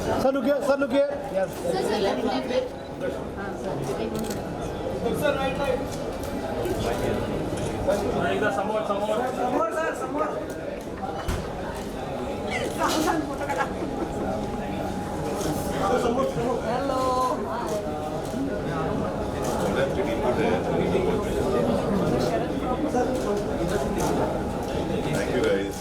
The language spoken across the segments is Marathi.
Sir, look here. Sir, look here. Yes. Thank you guys.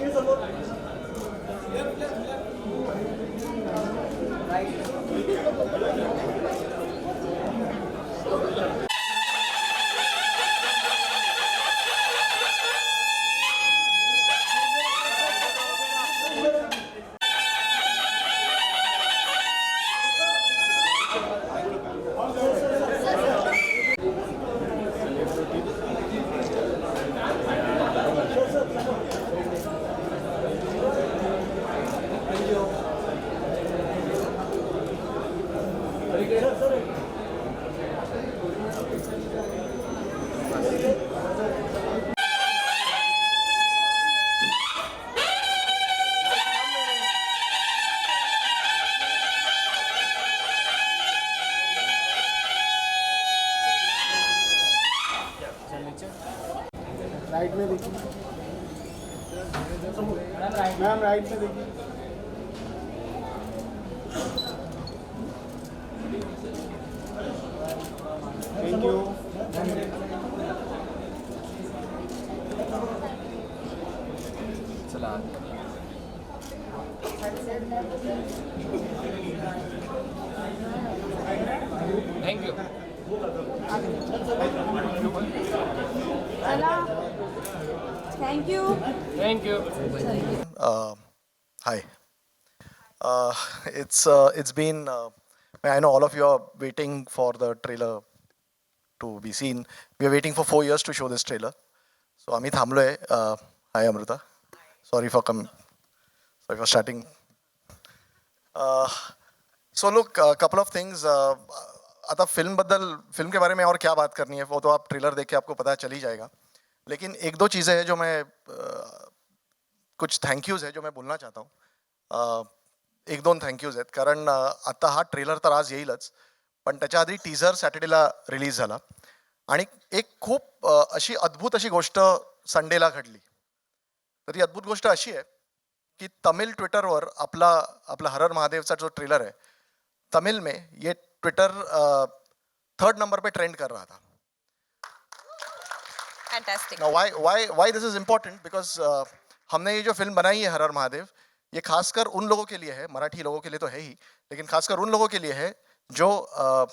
सोलो राइट में देखिए मैम, राइट में देखिए। Thank you. चला thank you Thank you. Thank you Hi. It's been. I know all of you are waiting for the trailer to be seen. We are waiting for 4 years to show this trailer. So Amit Hamloe. Hi Amrita. Sorry for starting. So look, a couple of things. आता फिल्म के बारे में और क्या बात करनी है वो तो आप ट्रेलर देख के आपको पता चल ही जाएगा. लेकिन एक दो चीज़ें हैं जो मैं कुछ थँक्यूज आहे जो मैं बोलना चाहता हूँ. एक दोन थँक्यूज आहेत कारण आता हा ट्रेलर तर आज येईलच पण त्याच्या आधी टीझर सॅटर्डेला रिलीज झाला आणि एक खूप अशी अद्भुत अशी गोष्ट संडेला घडली. तर ती अद्भुत गोष्ट अशी आहे की तमिळ ट्विटरवर आपला हरर महादेवचा जो ट्रेलर आहे तमिल में ये ट्विटर 3rd नंबर पे ट्रेंड कर रहा था. Fantastic. Now why this is important because हमने ये जो फिल्म बनाई है हरर महादेव ये खासकर उन लोगों के लिए है, मराठी लोगों के लिए तो है ही, लेकिन खासकर उन लोगों के लिए है जो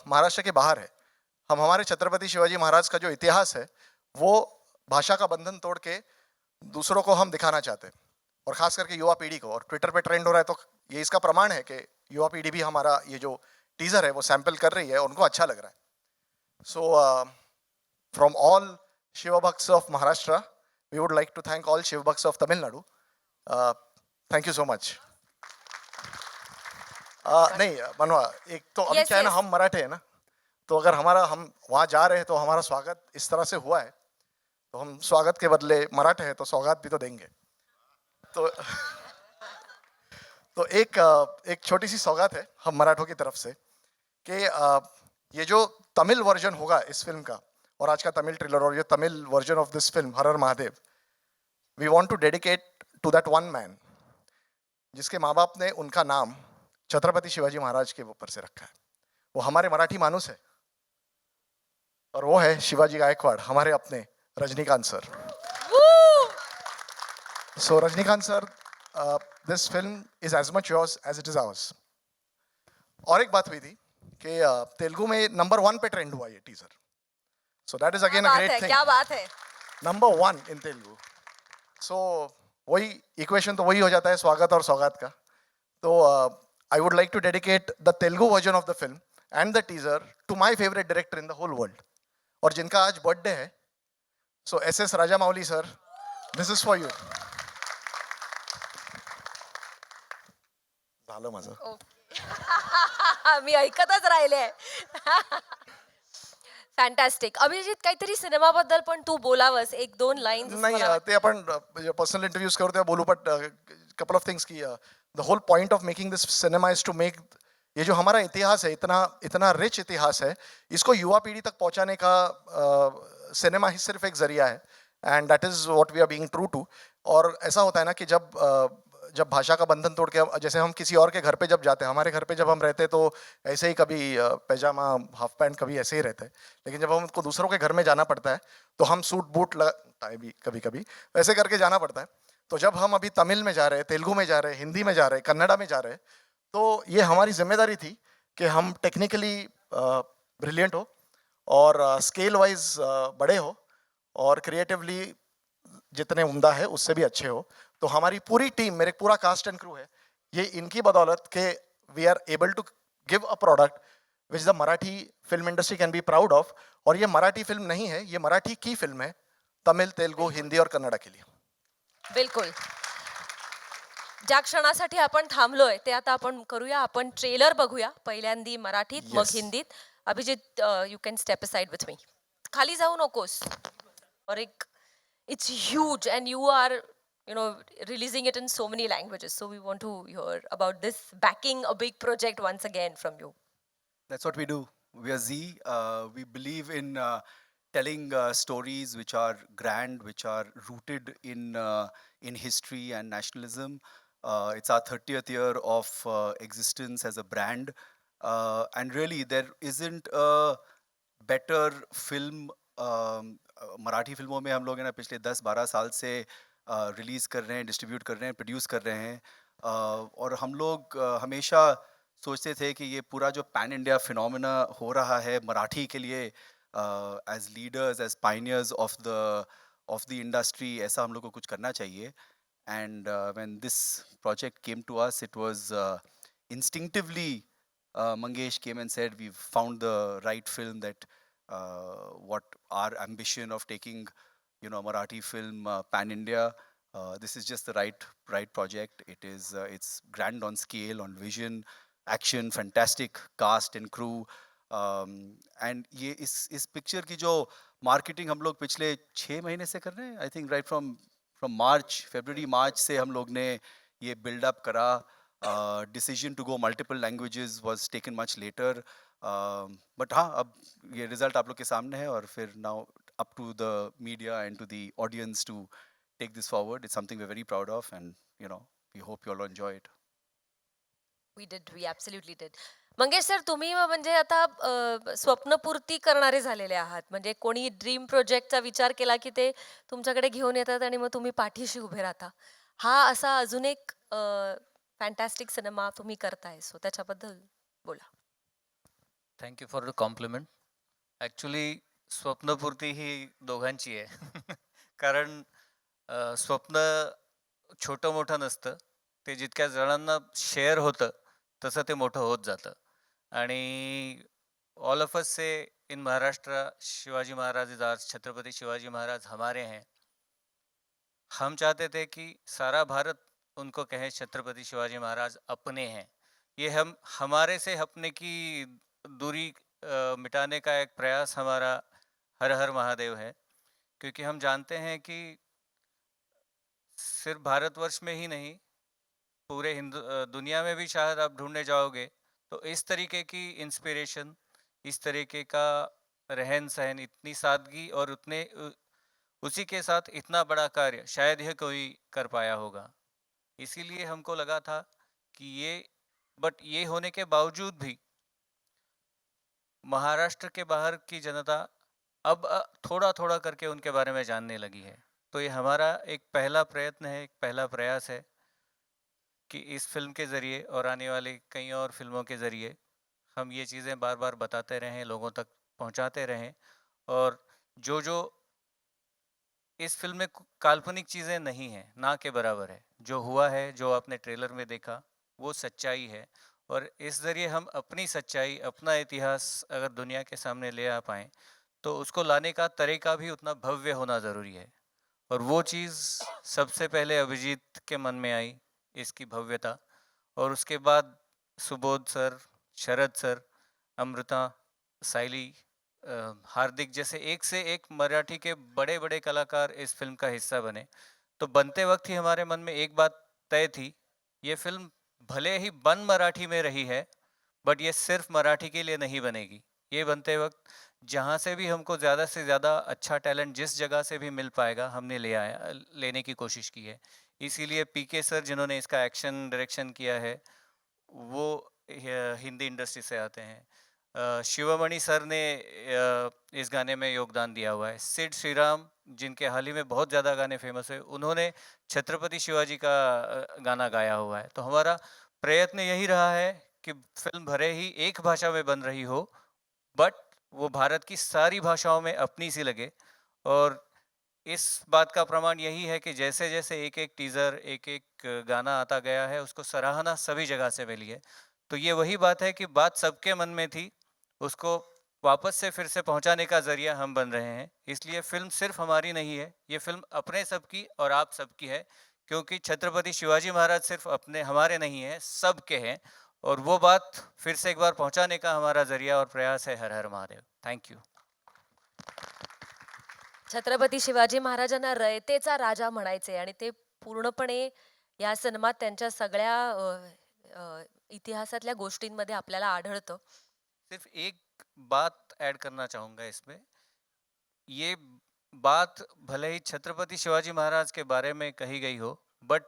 महाराष्ट्र के बाहर है. हम हमारे छत्रपति शिवाजी महाराज का जो इतिहास है वो भाषा का बंधन तोड़ के दूसरों को हम दिखाना चाहते हैं और खास करके युवा पीढ़ी को. और ट्विटर पे ट्रेंड हो रहा है तो ये इसका प्रमाण है कि युवा पीढ़ी भी हमारा ये जो टीजर है वो सैंपल कर रही है, उनको अच्छा लग रहा है. सो फ्रॉम ऑल शिवभक्स of Maharashtra we would like to thank all शिवभक्स of Tamil Nadu. Thank you so much. नहीं मनवा, एक तो अभी क्या है ना, हम मराठे हैं ना, तो अगर हम वहाँ जा रहे हैं तो हमारा स्वागत इस तरह से हुआ है तो हम स्वागत के बदले मराठे हैं तो सौगात भी तो देंगे. तो एक छोटी सी सौगात है हम मराठों की तरफ से कि ये जो तमिल वर्जन होगा इस फिल्म का और आज का तमिल ट्रेलर और ये Tamil version of this film Har her Mahadev, we want to dedicate to that one man जिसके माँ बाप ने उनका नाम छत्रपति शिवाजी महाराज के ऊपर से रखा है। वो हमारे मराठी मानुस है और वो है शिवाजी गायकवाड़, हमारे अपने Rajinikanth sir. So Rajnikant sir, this film is as much yours as it is ours. और एक बात हुई थी कि तेलुगु में नंबर 1 पे ट्रेंड हुआ ये teaser, so that is again a great thing. क्या बात है। नंबर 1 इन तेलुगु, so वही इक्वेशन तो वही हो जाता है स्वागत और सौगात का। तो I would like to dedicate the Telugu version of the film and the teaser to my favorite director in the whole world, और जिनका आज बर्थडे है, so SS Rajamouli sir, this is for you. झालं माझं। मी ऐकतच राहिले। फॅन्टॅस्टिक। अभिजित, काहीतरी सिनेमाबद्दल पण तू बोलावंस, एक दोन लाईन्स। नाही ते आपण पर्सनल इंटरव्यूज करू तेव्हा बोलू, बट कपल ऑफ थिंग्स की the whole point of making this cinema is to make ये जो हमारा इतिहास है, इतना इतना रिच इतिहास है, इसको युवा पीढ़ी तक पहुंचाने का सिनेमा ही सिर्फ एक जरिया है, and that is what we are being true to. और ऐसा होता है ना कि जब भाषा का बंधन तोड़ के, जैसे हम किसी और के घर पे जब जाते हैं, हमारे घर पे जब हम रहते तो ऐसे ही कभी पैजामा हाफ पैंट कभी ऐसे ही रहते हैं, लेकिन जब हमको दूसरों के घर में जाना पड़ता है तो हम सूट बूट लगता है भी कभी कभी, ऐसे करके जाना पड़ता है। तो जब हम अभी तमिल में जा रहे हैं, तेलुगु में जा रहे हैं, हिंदी में जा रहे हैं, कन्नड़ा में जा रहे हैं, तो ये हमारी जिम्मेदारी थी कि हम टेक्निकली ब्रिलियंट हो और स्केल वाइज बड़े हो और क्रिएटिवली जितने उम्दा है उससे भी अच्छे हो। तो हमारी पूरी टीम, मेरे पूरा कास्ट एंड क्रू है, ये इनकी बदौलत के we are able to give a product which the Marathi film industry can be proud of. और ये मराठी फिल्म नहीं है, ये मराठी की फिल्म है तमिल, तेलुगु, हिंदी और कन्नडा के लिए। बिलकुल। ज्या क्षणासाठी आपण थांबलोय ते आता आपण करूया, आपण ट्रेलर बघूया, पहिल्यांदी मराठीत मग हिंदीत। Abhijit, you can step aside with me, खाली जाऊ नकोस। और एक it's huge and you are releasing it in so many languages, so we want to hear about this, backing a big project once again from you. That's what we do. We are Z. We believe in telling stories which are grand, which are rooted in history and nationalism. It's our 30th year of existence as a brand, and really there isn't a better film. Marathi फिल्मों में हम लोग है ना पिछले 10-12 साल से रिलीज़ कर रहे हैं, डिस्ट्रीब्यूट कर रहे हैं, प्रोड्यूस कर रहे हैं, और हम लोग हमेशा सोचते थे कि ये पूरा जो पैन इंडिया फिनोमेना हो रहा है मराठी के लिए, as leaders, as pioneers of the industry, ऐसा हम लोग को कुछ करना चाहिए। And when this project came to us, it was instinctively Mangesh came and said, we've found the right film that what our ambition of taking Marathi film pan India, this is just the right project. It's grand on scale, on vision, action, fantastic cast and crew, and ये इस पिक्चर की जो मार्केटिंग हम लोग पिछले 6 महीने से कर रहे हैं, I think right from February March से हम लोग ने ये बिल्डअप करा. Decision to go multiple languages was taken much later, but हाँ, अब ये रिजल्ट आप लोग के सामने है, और फिर now up to the media and to the audience to take this forward. It's something we're very proud of, and we hope you all enjoy it. We absolutely did. Mangesh sir, तुम्ही म्हणजे आता स्वप्नपूर्ती करणारे झालेले आहात. म्हणजे कोणी ड्रीम प्रोजेक्टचा विचार केला की ते तुमच्याकडे घेऊन येतात आणि मग तुम्ही पाठीशी उभे राहता. हा असा अजून एक फॅन्टॅस्टिक सिनेमा तुम्ही करताय, सो त्याच्याबद्दल बोला. Thank you for the compliment. Actually स्वप्नपूर्ती ही दोघांची आहे. कारण स्वप्न छोटं मोठं नसतं, ते जितक्या जणांना शेअर होतं तसं ते मोठं होत जातं. आणि all of us say in Maharashtra, Shivaji Maharaj is ours, Chhatrapati Shivaji Maharaj हमारे हैं. हम चाहते थे कि सारा भारत उनको कहे छत्रपति शिवाजी महाराज अपने हैं. ये हमारे से अपने की दूरी मिटाने का एक प्रयास हमारा हर हर महादेव है. क्योंकि हम जानते हैं कि सिर्फ भारतवर्ष में ही नहीं, पूरे दुनिया में भी शायद आप ढूंढने जाओगे तो इस तरीके की इंस्पिरेशन, इस तरीके का रहन सहन, इतनी सादगी और उसी के साथ इतना बड़ा कार्य शायद यह कोई कर पाया होगा। इसीलिए हमको लगा था कि ये होने के बावजूद भी महाराष्ट्र के बाहर की जनता अब थोड़ा थोड़ा करके उनके बारे में जानने लगी है। तो ये हमारा एक पहला प्रयत्न है, एक पहला प्रयास है कि इस फिल्म के ज़रिए और आने वाले कई और फिल्मों के ज़रिए हम ये चीज़ें बार बार बताते रहें, लोगों तक पहुंचाते रहें। और जो जो इस फिल्म में काल्पनिक चीज़ें नहीं हैं, ना के बराबर है। जो हुआ है, जो आपने ट्रेलर में देखा, वो सच्चाई है। और इस ज़रिए हम अपनी सच्चाई, अपना इतिहास अगर दुनिया के सामने ले आ पाएँ, तो उसको लाने का तरीका भी उतना भव्य होना ज़रूरी है। और वो चीज़ सबसे पहले अभिजीत के मन में आई, इसकी भव्यता। और उसके बाद सुबोध सर, शरद सर, अमृता, साइली, हार्दिक जैसे एक से एक मराठी के बड़े बड़े कलाकार इस फिल्म का हिस्सा बने। तो बनते वक्त ही हमारे मन में एक बात तय थी, ये फिल्म भले ही बन मराठी में रही है, बट ये सिर्फ मराठी के लिए नहीं बनेगी। ये बनते वक्त जहाँ से भी हमको ज़्यादा से ज़्यादा अच्छा टैलेंट जिस जगह से भी मिल पाएगा, हमने लेने की कोशिश की है। इसीलिए पीके सर जिन्होंने इसका एक्शन डायरेक्शन किया है, वो हिंदी इंडस्ट्री से आते हैं। शिवमणि सर ने इस गाने में योगदान दिया हुआ है। सिड श्रीराम, जिनके हाल ही में बहुत ज़्यादा गाने फेमस है, उन्होंने छत्रपति शिवाजी का गाना गाया हुआ है। तो हमारा प्रयत्न यही रहा है कि फिल्म भले ही एक भाषा में बन रही हो, बट वो भारत की सारी भाषाओं में अपनी सी लगे। और इस बात का प्रमाण यही है कि जैसे जैसे एक एक टीज़र, एक एक गाना आता गया है, उसको सराहना सभी जगह से मिली है। तो ये वही बात है कि बात सबके मन में थी, उसको वापस से फिर से पहुंचाने का जरिया हम बन रहे हैं। इसलिए फिल्म सिर्फ हमारी नहीं है, ये फिल्म अपने सबकी और आप सबकी है। क्योंकि छत्रपति शिवाजी महाराज सिर्फ अपने हमारे नहीं हैं, सबके हैं। और वो बात फिर से एक बार पहुंचाने का हमारा जरिया और प्रयास है। हर हर महादेव। Thank you. छत्रपती शिवाजी महाराजांना रयतेचा राजा म्हणायचे आणि ते पूर्णपणे या सिनेमात त्यांच्या सगळ्या इतिहासातल्या गोष्टींमध्ये आपल्याला आढळतं. सिर्फ एक बात ऐड करना चाहूँगा इसमें। ये बात भले ही छत्रपति शिवाजी महाराज के बारे में कही गई हो, बट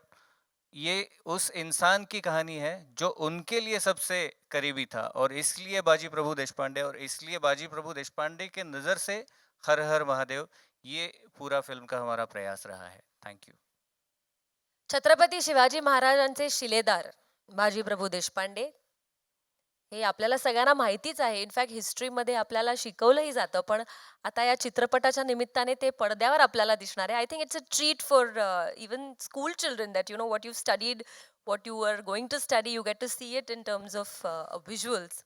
ये उस इंसान की कहानी है जो उनके लिए सबसे करीबी था। और इसलिए बाजी प्रभु देशपांडे, और इसलिए बाजी प्रभु देशपांडे के नज़र से हर हर महादेव, ये पूरा फिल्म का हमारा प्रयास रहा है। Thank you. छत्रपती शिवाजी महाराजांचे शिलेदार बाजीप्रभू देशपांडे हे आपल्याला सगळ्यांना माहितीच आहे. इनफॅक्ट हिस्ट्रीमध्ये आपल्याला शिकवलंही जातं. पण आता या चित्रपटाच्या निमित्ताने ते पडद्यावर आपल्याला दिसणार आहे. I think it's a treat for even school children that you know what you studied, what you are going to study, you get to see it in terms of visuals.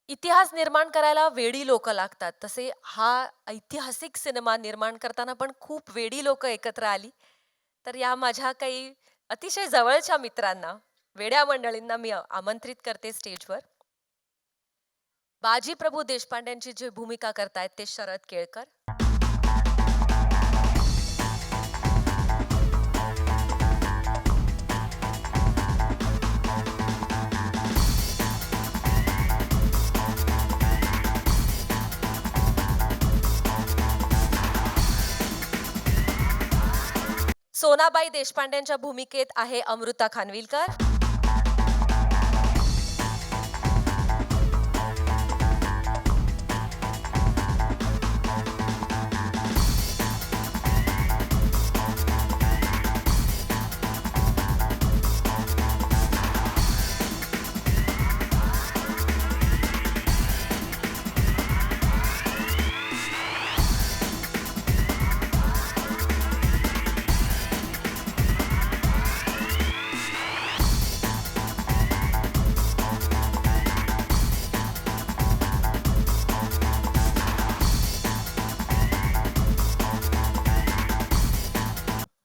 इतिहास निर्माण करायला वेडी लोक लागतात, तसे हा ऐतिहासिक सिनेमा निर्माण करताना पण खूप वेडी लोक एकत्र आली. तर या माझ्या काही अतिशय जवळच्या मित्रांना, वेड्या मंडळींना मी आमंत्रित करते स्टेजवर. बाजी प्रभू देशपांडेंची जी भूमिका करतायत ते शरद केळकर. सोनाबाई देशपांडेंच्या भूमिकेत आहे Amruta Khanvilkar.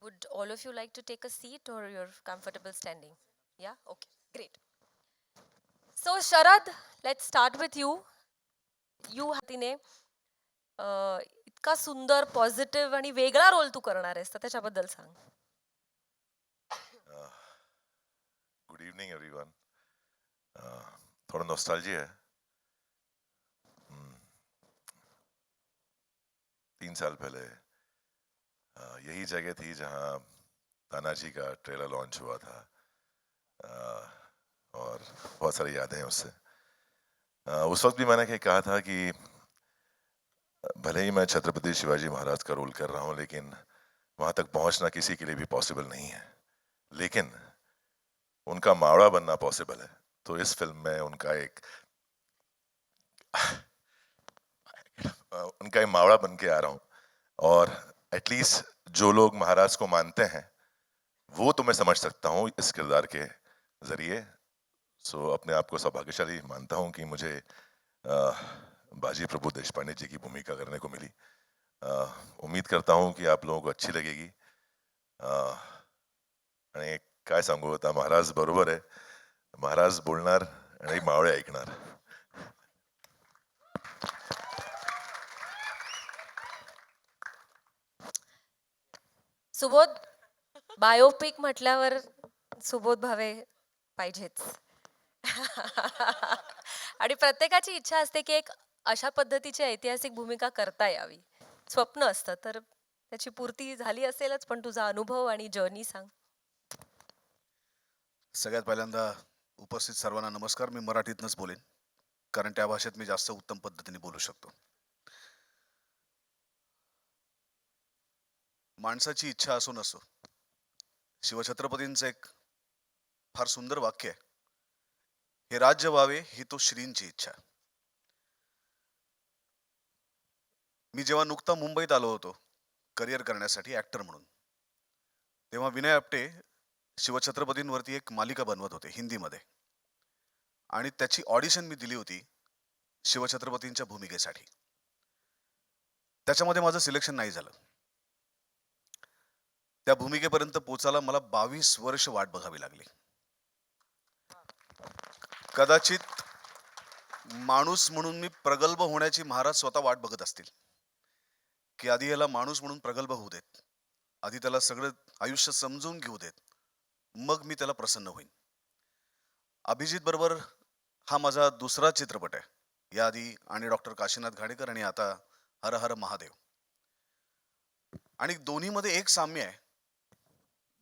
Would all of you like to take a seat or you're comfortable standing? Yeah? Okay, great. So Sharad, let's start with you. You हातीने इतका सुंदर, पॉझिटिव्ह आणि वेगळा रोल तू करणार आहेस, तर त्याच्याबद्दल सांग. Good evening everyone. थोड़ा नॉस्टैल्जिया है 3 साल पहले यही जगह थी जहां तानाजी का ट्रेलर लॉन्च हुआ था और बहुत सारी यादें हैं उससे। उस वक्त भी मैंने कहा था कि भले ही मैं छत्रपति शिवाजी महाराज का रोल कर रहा हूं, लेकिन वहां तक पहुंचना किसी के लिए भी पॉसिबल नहीं है, लेकिन उनका मावड़ा बनना पॉसिबल है। तो इस फिल्म में उनका एक मावड़ा बन के आ रहा हूं, और एटलीस्ट जो लोग महाराज को मानते हैं वो तो मैं समझ सकता हूं इस किरदार के जरिए। सो अपने आप को सौभाग्यशाली मानता हूं कि मुझे बाजी प्रभु देशपांडे जी की भूमिका करने को मिली। उम्मीद करता हूं कि आप लोगों को अच्छी लगेगी। आणि काय सांगू, आता महाराज बरोबर आहे, महाराज बोलणार आणि मावळे ऐकणार. सुबोध, बायोपिक म्हटल्यावर सुबोध भावे पाहिजेच. आणि प्रत्येकाची इच्छा असते की एक अशा पद्धतीची ऐतिहासिक भूमिका करता यावी. स्वप्न असतं, तर त्याची पूर्ती झाली असेलच, पण तुझा अनुभव आणि जर्नी सांग. सगळ्यात पहिल्यांदा उपस्थित सर्वांना नमस्कार. मी मराठीतनंच बोलेन, कारण त्या भाषेत मी जास्त उत्तम पद्धतीने बोलू शकतो. माणसाची इच्छा असो नसो, शिवछत्रपतींचं एक फार सुंदर वाक्य आहे, हे राज्य व्हावे ही तो श्रींची इच्छा. मी जेव्हा नुकता मुंबईत आलो होतो करिअर करण्यासाठी ऍक्टर म्हणून, तेव्हा विनय आपटे शिवछत्रपतींवरती एक मालिका बनवत होते हिंदीमध्ये, आणि त्याची ऑडिशन मी दिली होती शिवछत्रपतींच्या भूमिकेसाठी. त्याच्यामध्ये माझं सिलेक्शन नाही झालं. त्या भूमिकेपर्यंत पोचायला मला 22 वर्ष वाट बघावी लागली. कदाचित माणूस म्हणून मी प्रगल्भ होण्याची महाराज स्वतः वाट बघत असतील, की आधी याला माणूस म्हणून प्रगल्भ होऊ देत, आधी त्याला सगळं आयुष्य समजून घेऊ देत, मग मी त्याला प्रसन्न होईन. अभिजित बरोबर हा माझा दुसरा चित्रपट आहे. याआधी आणि डॉक्टर काशीनाथ घाणेकर आणि आता हर हर महादेव. आणि दोन्हीमध्ये एक साम्य आहे.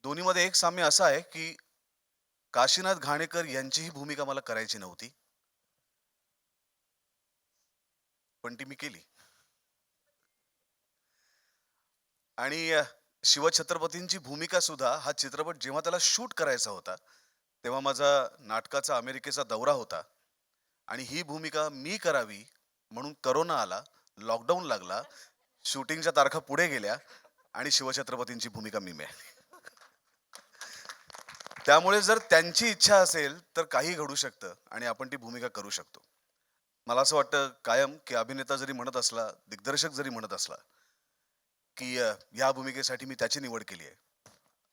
दोन्हीमध्ये एक साम्य असं आहे की काशीनाथ घाणेकर यांचीही भूमिका मला करायची नव्हती, पण ती मी केली. आणि शिवछत्रपतींची भूमिका सुद्धा, हा चित्रपट जेव्हा त्याला शूट करायचा होता तेव्हा माझा नाटकाचा अमेरिकेचा दौरा होता, आणि ही भूमिका मी करावी म्हणून करोना आला, लॉकडाऊन लागला, शूटिंगच्या तारखा पुढे गेल्या, आणि शिवछत्रपतींची भूमिका मी मिळाली. त्यामुळे जर त्यांची इच्छा असेल तर काही घडू शकतं आणि आपण ती भूमिका करू शकतो. मला असं वाटतं कायम की अभिनेता जरी म्हणत असला, दिग्दर्शक जरी म्हणत असला की या भूमिकेसाठी मी त्याची निवड केली आहे,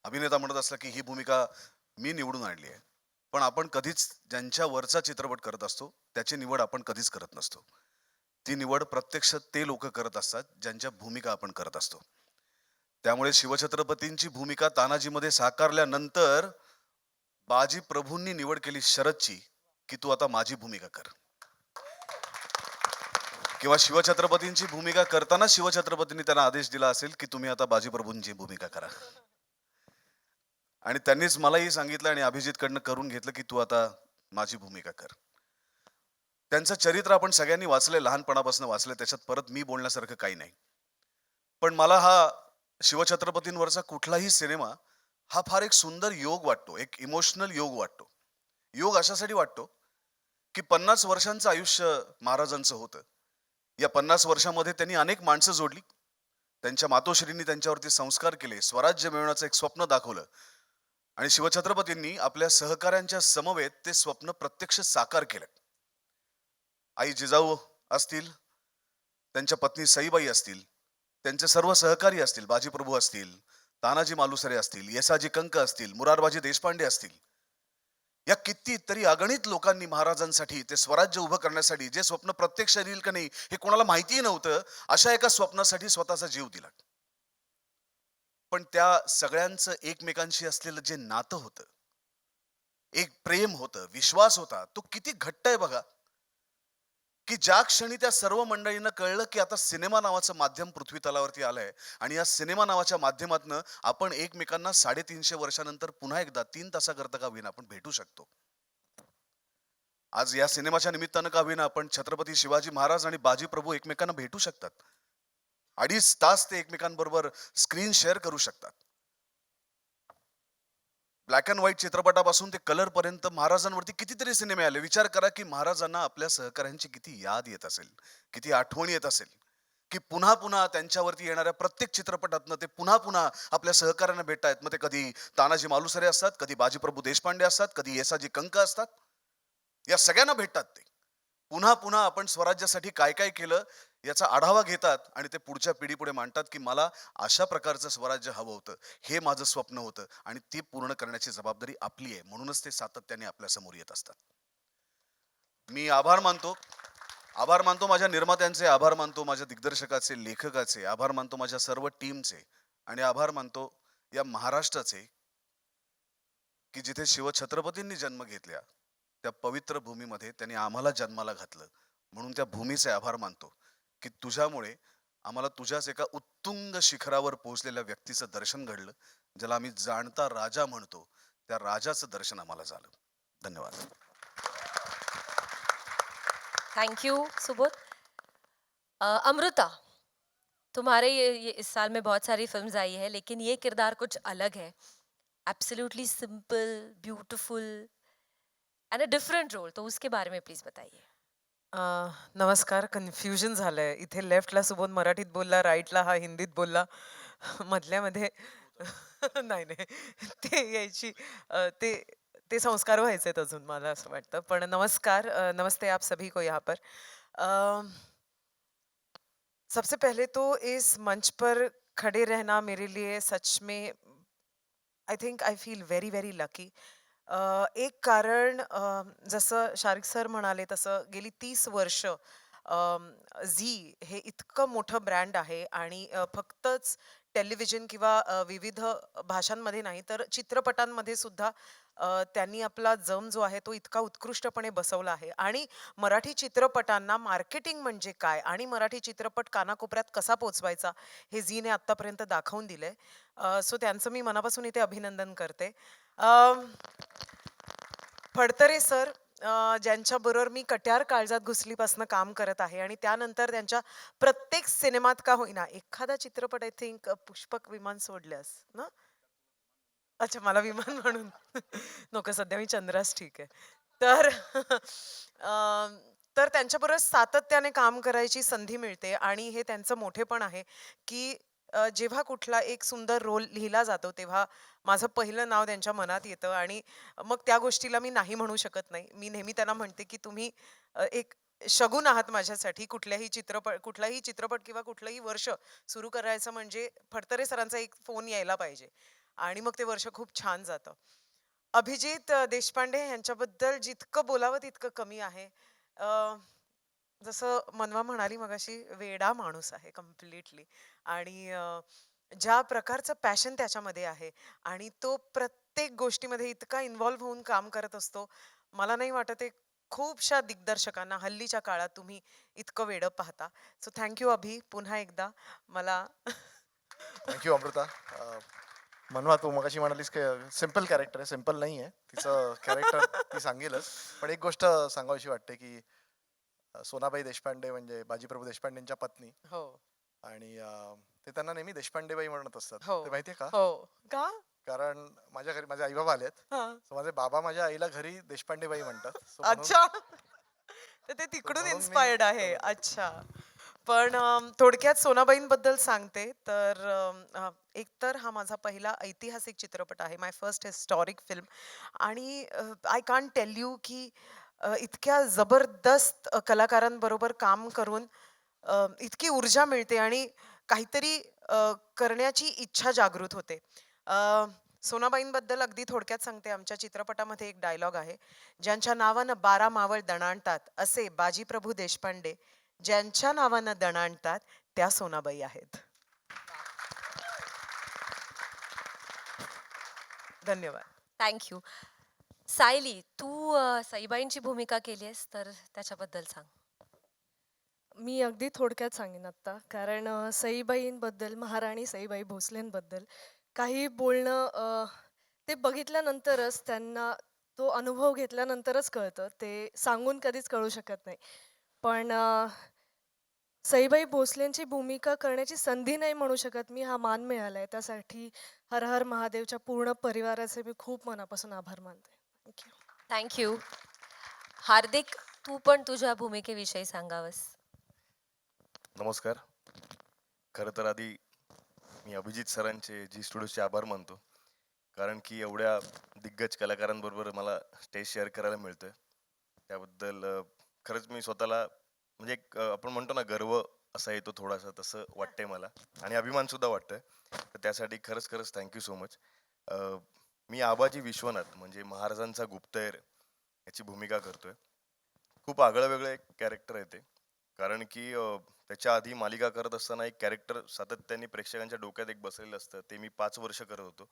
अभिनेता म्हणत असला की ही भूमिका मी निवडून आणली आहे, पण आपण कधीच ज्यांच्या वरचा चित्रपट करत असतो त्याची निवड आपण कधीच करत नसतो. ती निवड प्रत्यक्ष ते लोक करत असतात ज्यांच्या भूमिका आपण करत असतो. त्यामुळे शिवछत्रपतींची भूमिका तानाजीमध्ये साकारल्यानंतर बाजी प्रभूंनी निवड केली शरदची की तू आता माझी भूमिका कर. किंवा शिवछत्रपतींची भूमिका करताना शिवछत्रपतींनी त्यांना आदेश दिला असेल की तुम्ही आता बाजी प्रभूंची भूमिका करा, आणि त्यांनीच मलाही सांगितलं आणि अभिजितकडनं करून घेतलं की तू आता माझी भूमिका कर. त्यांचं चरित्र आपण सगळ्यांनी वाचलंय, लहानपणापासून वाचलंय, त्याच्यात परत मी बोलण्यासारखं काही नाही. पण मला हा शिवछत्रपतींवरचा कुठलाही सिनेमा हा फार एक सुंदर योग वाटतो, एक इमोशनल योग वाटतो. योग अशासाठी वाटतो की 50 वर्षांचं आयुष्य महाराजांचं होतं. या 50 वर्षामध्ये त्यांनी अनेक माणसं जोडली, त्यांच्या मातोश्रींनी त्यांच्यावरती संस्कार केले, स्वराज्य मिळवण्याचं एक स्वप्न दाखवलं, आणि शिवछत्रपतींनी आपल्या सहकाऱ्यांच्या समवेत ते स्वप्न प्रत्यक्ष साकार केलं. आई जिजाऊ असतील, त्यांच्या पत्नी सईबाई असतील, त्यांचे सर्व सहकारी असतील, बाजीप्रभू असतील, तानाजी मालुसरे असतील, येसाजी कंक असतील, मुरारबाजी देशपांडे असतील, या कितीतरी अगणित लोकांनी महाराजांसाठी, ते स्वराज्य उभं करण्यासाठी, जे स्वप्न प्रत्यक्ष येईल का नाही हे कोणाला माहितीही नव्हतं, अशा एका स्वप्नासाठी स्वतःचा जीव दिला. पण त्या सगळ्यांचं एकमेकांशी असलेलं जे नातं होतं, एक प्रेम होतं, विश्वास होता, तो किती घट्ट आहे बघा. की ज्या क्षणी त्या सर्व मंडळींना कळलं की आता सिनेमा नावाचं माध्यम पृथ्वी तलावरती आलंय आणि या सिनेमा नावाच्या माध्यमातनं आपण एकमेकांना 350 वर्षानंतर पुन्हा एकदा 3 तासाकरता का होईना आपण भेटू शकतो. आज या सिनेमाच्या निमित्तानं का होईना आपण छत्रपती शिवाजी महाराज आणि बाजी प्रभू एकमेकांना भेटू शकतात. 2.5 तास ते एकमेकांबरोबर स्क्रीन शेअर करू शकतात. ब्लॅक अँड व्हाईट चित्रपटापासून ते कलर पर्यंत महाराजांवरती कितीतरी सिनेमे आले. विचार करा की महाराजांना आपल्या सहकाऱ्यांची किती याद येत असेल, किती आठवण येत असेल, की पुन्हा पुन्हा त्यांच्यावरती येणाऱ्या प्रत्येक चित्रपटातनं ते पुन्हा पुन्हा आपल्या सहकाऱ्यांना भेटतायत. मग ते कधी तानाजी मालुसरे असतात, कधी बाजीप्रभू देशपांडे असतात, कधी येसाजी कंक असतात. या सगळ्यांना भेटतात ते. पुन्हा पुन्हा आपण स्वराज्यासाठी काय काय केलं याचा आढावा घेतात आणि ते पुढच्या पिढीपुढे मांडतात की मला अशा प्रकारचं स्वराज्य हवं होतं, हे माझं स्वप्न होतं आणि ते पूर्ण करण्याची जबाबदारी आपली आहे. म्हणूनच ते सातत्याने आपल्या समोर येत असतात. मी आभार मानतो माझ्या निर्मात्यांचे, आभार मानतो माझ्या दिग्दर्शकाचे, लेखकाचे, आभार मानतो माझ्या सर्व टीमचे आणि आभार मानतो या महाराष्ट्राचे की जिथे शिवछत्रपतींनी जन्म घेतल्या त्या पवित्र भूमीमध्ये त्यांनी आम्हाला जन्माला घातलं. म्हणून त्या भूमीचे आभार मानतो की तुझ्यामुळे आम्हाला तुझ्याच एका उत्तुंग शिखरावर पोहोचलेल्या व्यक्तीचं दर्शन घडलं, ज्याला आम्ही जाणता राजा म्हणतो. त्या राजाचं दर्शन आम्हाला झालं. धन्यवाद. Thank you Subodh. अमृता, तुम्हारे ये इस साल में बहुत सारी फिल्म्स आई है, लेकिन ये किरदार कुछ अलग है. Absolutely simple, beautiful and a different role. तो उसके बारे में प्लीज बताइए. नमस्कार. कन्फ्युजन झालंय इथे. लेफ्टला सुबोध मराठीत बोलला, राईटला हा हिंदीत बोलला, मधल्यामध्ये नाही नाही ते यायची ते ते संस्कार व्हायचेत अजून, मला असं वाटतं. पण नमस्कार, नमस्ते आप सभी को यहाँ पर. अ, सबसे पहले तो इस मंच पर खड़े रहना मेरे लिए सच में I think I feel very very lucky. एक कारण, जसं शारिक सर म्हणाले तसं गेली 30 वर्ष झी हे इतकं मोठं ब्रँड आहे आणि फक्तच टेलिव्हिजन किंवा विविध भाषांमध्ये नाही तर चित्रपटांमध्ये सुद्धा त्यांनी आपला जम जो आहे तो इतका उत्कृष्टपणे बसवला आहे. आणि मराठी चित्रपटांना मार्केटिंग म्हणजे काय आणि मराठी चित्रपट कानाकोपऱ्यात कसा पोचवायचा हे झीने आत्तापर्यंत दाखवून दिलंय. सो त्यांचं मी मनापासून इथे अभिनंदन करते. फडतरे सर, ज्यांच्याबरोबर मी कट्यार काळजात घुसलीपासून काम करत आहे आणि त्यानंतर त्यांच्या प्रत्येक सिनेमात का होईना एखादा चित्रपट, आय थिंक पुष्पक विमान सोडल्यास ना, अच्छा मला विमान म्हणून नको, सध्या मी चंद्रास ठीक आहे. तर तर त्यांच्याबरोबर सातत्याने काम करायची संधी मिळते आणि हे त्यांचं मोठेपण आहे की जेव्हा कुठला एक सुंदर रोल लिहिला जातो तेव्हा माझं पहिलं नाव त्यांच्या मनात येतं आणि मग त्या गोष्टीला मी नाही म्हणू शकत नाही. मी नेहमी त्यांना म्हणते की तुम्ही एक शगुन आहात माझ्यासाठी. कुठलाही चित्रपट किंवा कुठलंही वर्ष सुरू करायचं म्हणजे फडतरे सरांचा एक फोन यायला पाहिजे आणि मग ते वर्ष खूप छान जातं. अभिजित देशपांडे यांच्याबद्दल जितकं बोलावं तितकं कमी आहे. जसं मनवा म्हणाली मगाशी, वेडा माणूस आहे कम्प्लिटली. आणि ज्या प्रकारचं पॅशन त्याच्यामध्ये आहे आणि तो प्रत्येक गोष्टीमध्ये इतका इन्व्हॉल्व्ह होऊन काम करत असतो. मला नाही वाटत आहे खूपशा दिग्दर्शकांना हल्लीच्या काळात तुम्ही इतकं वेडं पाहता. सो थँक्यू अभि, पुन्हा एकदा मला थँक्यू अमृता. मनवा, तू मगाशी म्हणालीस की सिम्पल कॅरेक्टर आहे. सिम्पल नाही आहे तिचं कॅरेक्टर, ती सांगेलच. पण एक गोष्ट सांगावीशी वाटते की सोनाबाई देशपांडे म्हणजे बाजीप्रभू देशपांडेंच्या पत्नी, हो आणि ते त्यांना नेहमी देशपांडेबाई म्हणत असतात. हो ते माहितीये का? हो का कारण माझ्या घरी माझे आई बाबा आलेत. हा. So माझे बाबा माझ्या आईला घरी देशपांडेबाई म्हणतात. So म्हणून- अच्छा, तर ते तिकडून म्हणून मी इन्स्पायर्ड आहे. समजलं. अच्छा. पण थोडक्यात सोनाबाईंबद्दल सांगते तर एकतर हा माझा पहिला ऐतिहासिक चित्रपट आहे, माय फर्स्ट हिस्टॉरिक फिल्म. आणि आय कांट टेल यू की इतक्या जबरदस्त कलाकारांबरोबर काम करून इतकी ऊर्जा मिळते आणि काहीतरी करण्याची इच्छा जागृत होते. सोनाबाईंबद्दल अगदी थोडक्यात सांगते. आमच्या चित्रपटामध्ये एक डायलॉग आहे, ज्यांच्या नावानं 12 मावळ दणाणतात असे बाजीप्रभू देशपांडे, ज्यांच्या नावानं दणाणतात त्या सोनाबाई आहेत. धन्यवाद. थँक्यू. सायली, तू सईबाईंची भूमिका केली आहेस तर त्याच्याबद्दल सांग. मी अगदी थोडक्यात सांगेन आत्ता कारण सईबाईंबद्दल महाराणी सईबाई भोसलेंबद्दल काही बोलणं ते बघितल्यानंतरच त्यांना तो अनुभव घेतल्यानंतरच कळतं ते सांगून कधीच कळू शकत नाही पण सईबाई भोसलेंची भूमिका करण्याची संधी नाही म्हणू शकत मी हा मान मिळालाय त्यासाठी हर हर महादेवच्या पूर्ण परिवाराचे मी खूप मनापासून आभार मानते थँक्यू थँक्यू. हार्दिक, तू पण तुझ्या भूमिकेविषयी सांगावस. नमस्कार. खरं तर आधी मी अभिजित सरांचे जी स्टुडिओचे आभार मानतो कारण की एवढ्या दिग्गज कलाकारांबरोबर मला स्टेज शेअर करायला मिळतं त्याबद्दल खरंच मी स्वतःला म्हणजे एक आपण म्हणतो ना गर्व असा येतो थोडासा तसं वाटतंय मला आणि अभिमानसुद्धा वाटतंय तर त्यासाठी खरंच खरंच थँक्यू सो मच. मी आबाजी विश्वनाथ म्हणजे महाराजांचा गुप्तहेर याची भूमिका करतोय. खूप आगळं वेगळं एक कॅरेक्टर आहे ते कारण की त्याच्या आधी मालिका करत असताना एक कॅरेक्टर सातत्याने प्रेक्षकांच्या डोक्यात एक बसलेलं असतं ते मी 5 वर्ष करत होतो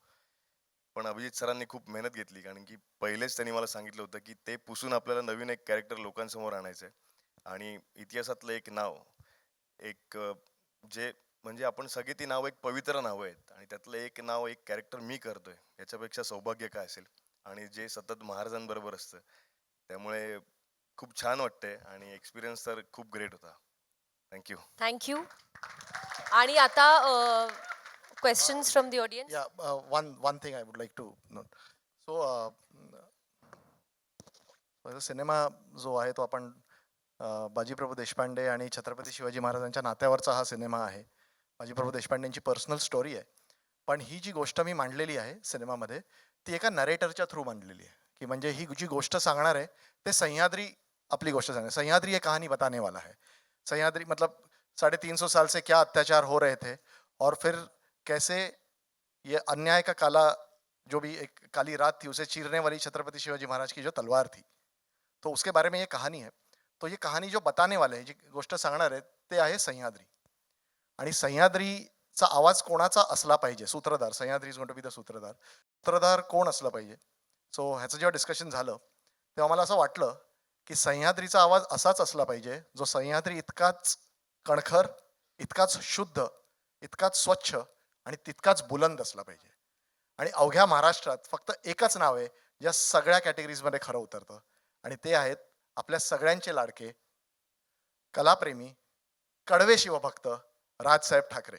पण अभिजित सरांनी खूप मेहनत घेतली कारण की पहिलेच त्यांनी मला सांगितलं होतं की ते पुसून आपल्याला नवीन एक कॅरेक्टर लोकांसमोर आणायचं आहे आणि इतिहासातलं एक नाव एक जे म्हणजे आपण सगळी ती नावं एक पवित्र नावं आहेत आणि त्यातलं एक नाव एक कॅरेक्टर मी करतोय याच्यापेक्षा सौभाग्य काय असेल आणि जे सतत महाराजांबरोबर असतं त्यामुळे खूप छान वाटतंय आणि एक्सपिरियन्स तर खूप ग्रेट होता. थँक्यू. थँक्यू. आणि आता questions from the audience. Yeah, one thing I would like to note. So, cinema जो आहे तो आपण बाजीप्रभू देशपांडे आणि छत्रपती शिवाजी महाराजांच्या नात्यावरचा हा सिनेमा आहे. बाजीप्रभू देशपांडेंची पर्सनल स्टोरी आहे पण ही जी गोष्ट मी मांडलेली आहे सिनेमामध्ये ती एका नरेटरच्या थ्रू मांडलेली आहे की म्हणजे ही जी गोष्ट सांगणार आहे ते सह्याद्री आपली गोष्ट सांगणार. सह्याद्री ये कहानी बताने वाला है. सह्याद्री मतलब 350 साल से क्या अत्याचार हो रहे थे और फिर कैसे ये अन्याय का काला जो भी एक काली रात थी उसे चीरने वाली छत्रपति शिवाजी महाराज की जो तलवार थी तो उसके बारे में ये कहानी है. तो ये कहानी जो बताने वाले है जी गोष्ट सांगणार आहे ते आहे सह्याद्री आणि सह्याद्रीचा आवाज कोणाचा असला पाहिजे सूत्रधार. Sahyadri is going to be the सूत्रधार. सूत्रधार कोण असलं पाहिजे. सो ह्याचं जेव्हा डिस्कशन झालं तेव्हा मला असं वाटलं की सह्याद्रीचा आवाज असाच असला पाहिजे जो सह्याद्री इतकाच कणखर इतकाच शुद्ध इतकाच स्वच्छ आणि तितकाच बुलंद असला पाहिजे. आणि अवघ्या महाराष्ट्रात फक्त एकच नाव आहे ज्या सगळ्या कॅटेगरीजमध्ये खरं उतरतं आणि ते आहेत आपल्या सगळ्यांचे लाडके कलाप्रेमी कडवे शिवभक्त राजसाहेब ठाकरे.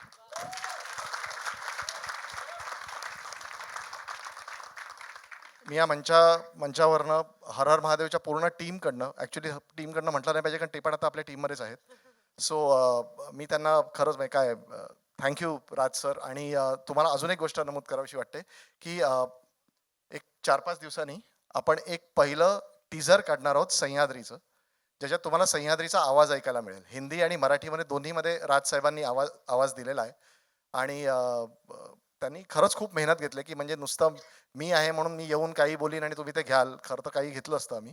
मी या मंचावरनं हर हर महादेवच्या पूर्ण टीमकडनं ॲक्च्युली टीमकडनं म्हटलं नाही पाहिजे कारण ते पण आता आपल्या टीममध्येच आहेत. सो मी त्यांना खरंच म्हणजे काय थँक्यू राज सर. आणि तुम्हाला अजून एक गोष्ट नमूद करावीशी वाटते की एक 4-5 दिवसांनी आपण एक पहिलं टीझर काढणार आहोत सह्याद्रीचं ज्याच्यात तुम्हाला सह्याद्रीचा आवाज ऐकायला मिळेल. हिंदी आणि मराठीमध्ये दोन्हीमध्ये राजसाहेबांनी आवाज दिलेला आहे आणि त्यांनी खरंच खूप मेहनत घेतली की म्हणजे नुसतं मी आहे म्हणून मी येऊन काही बोलीन आणि तुम्ही ते घ्याल खरं तर काही घेतलं असतं आम्ही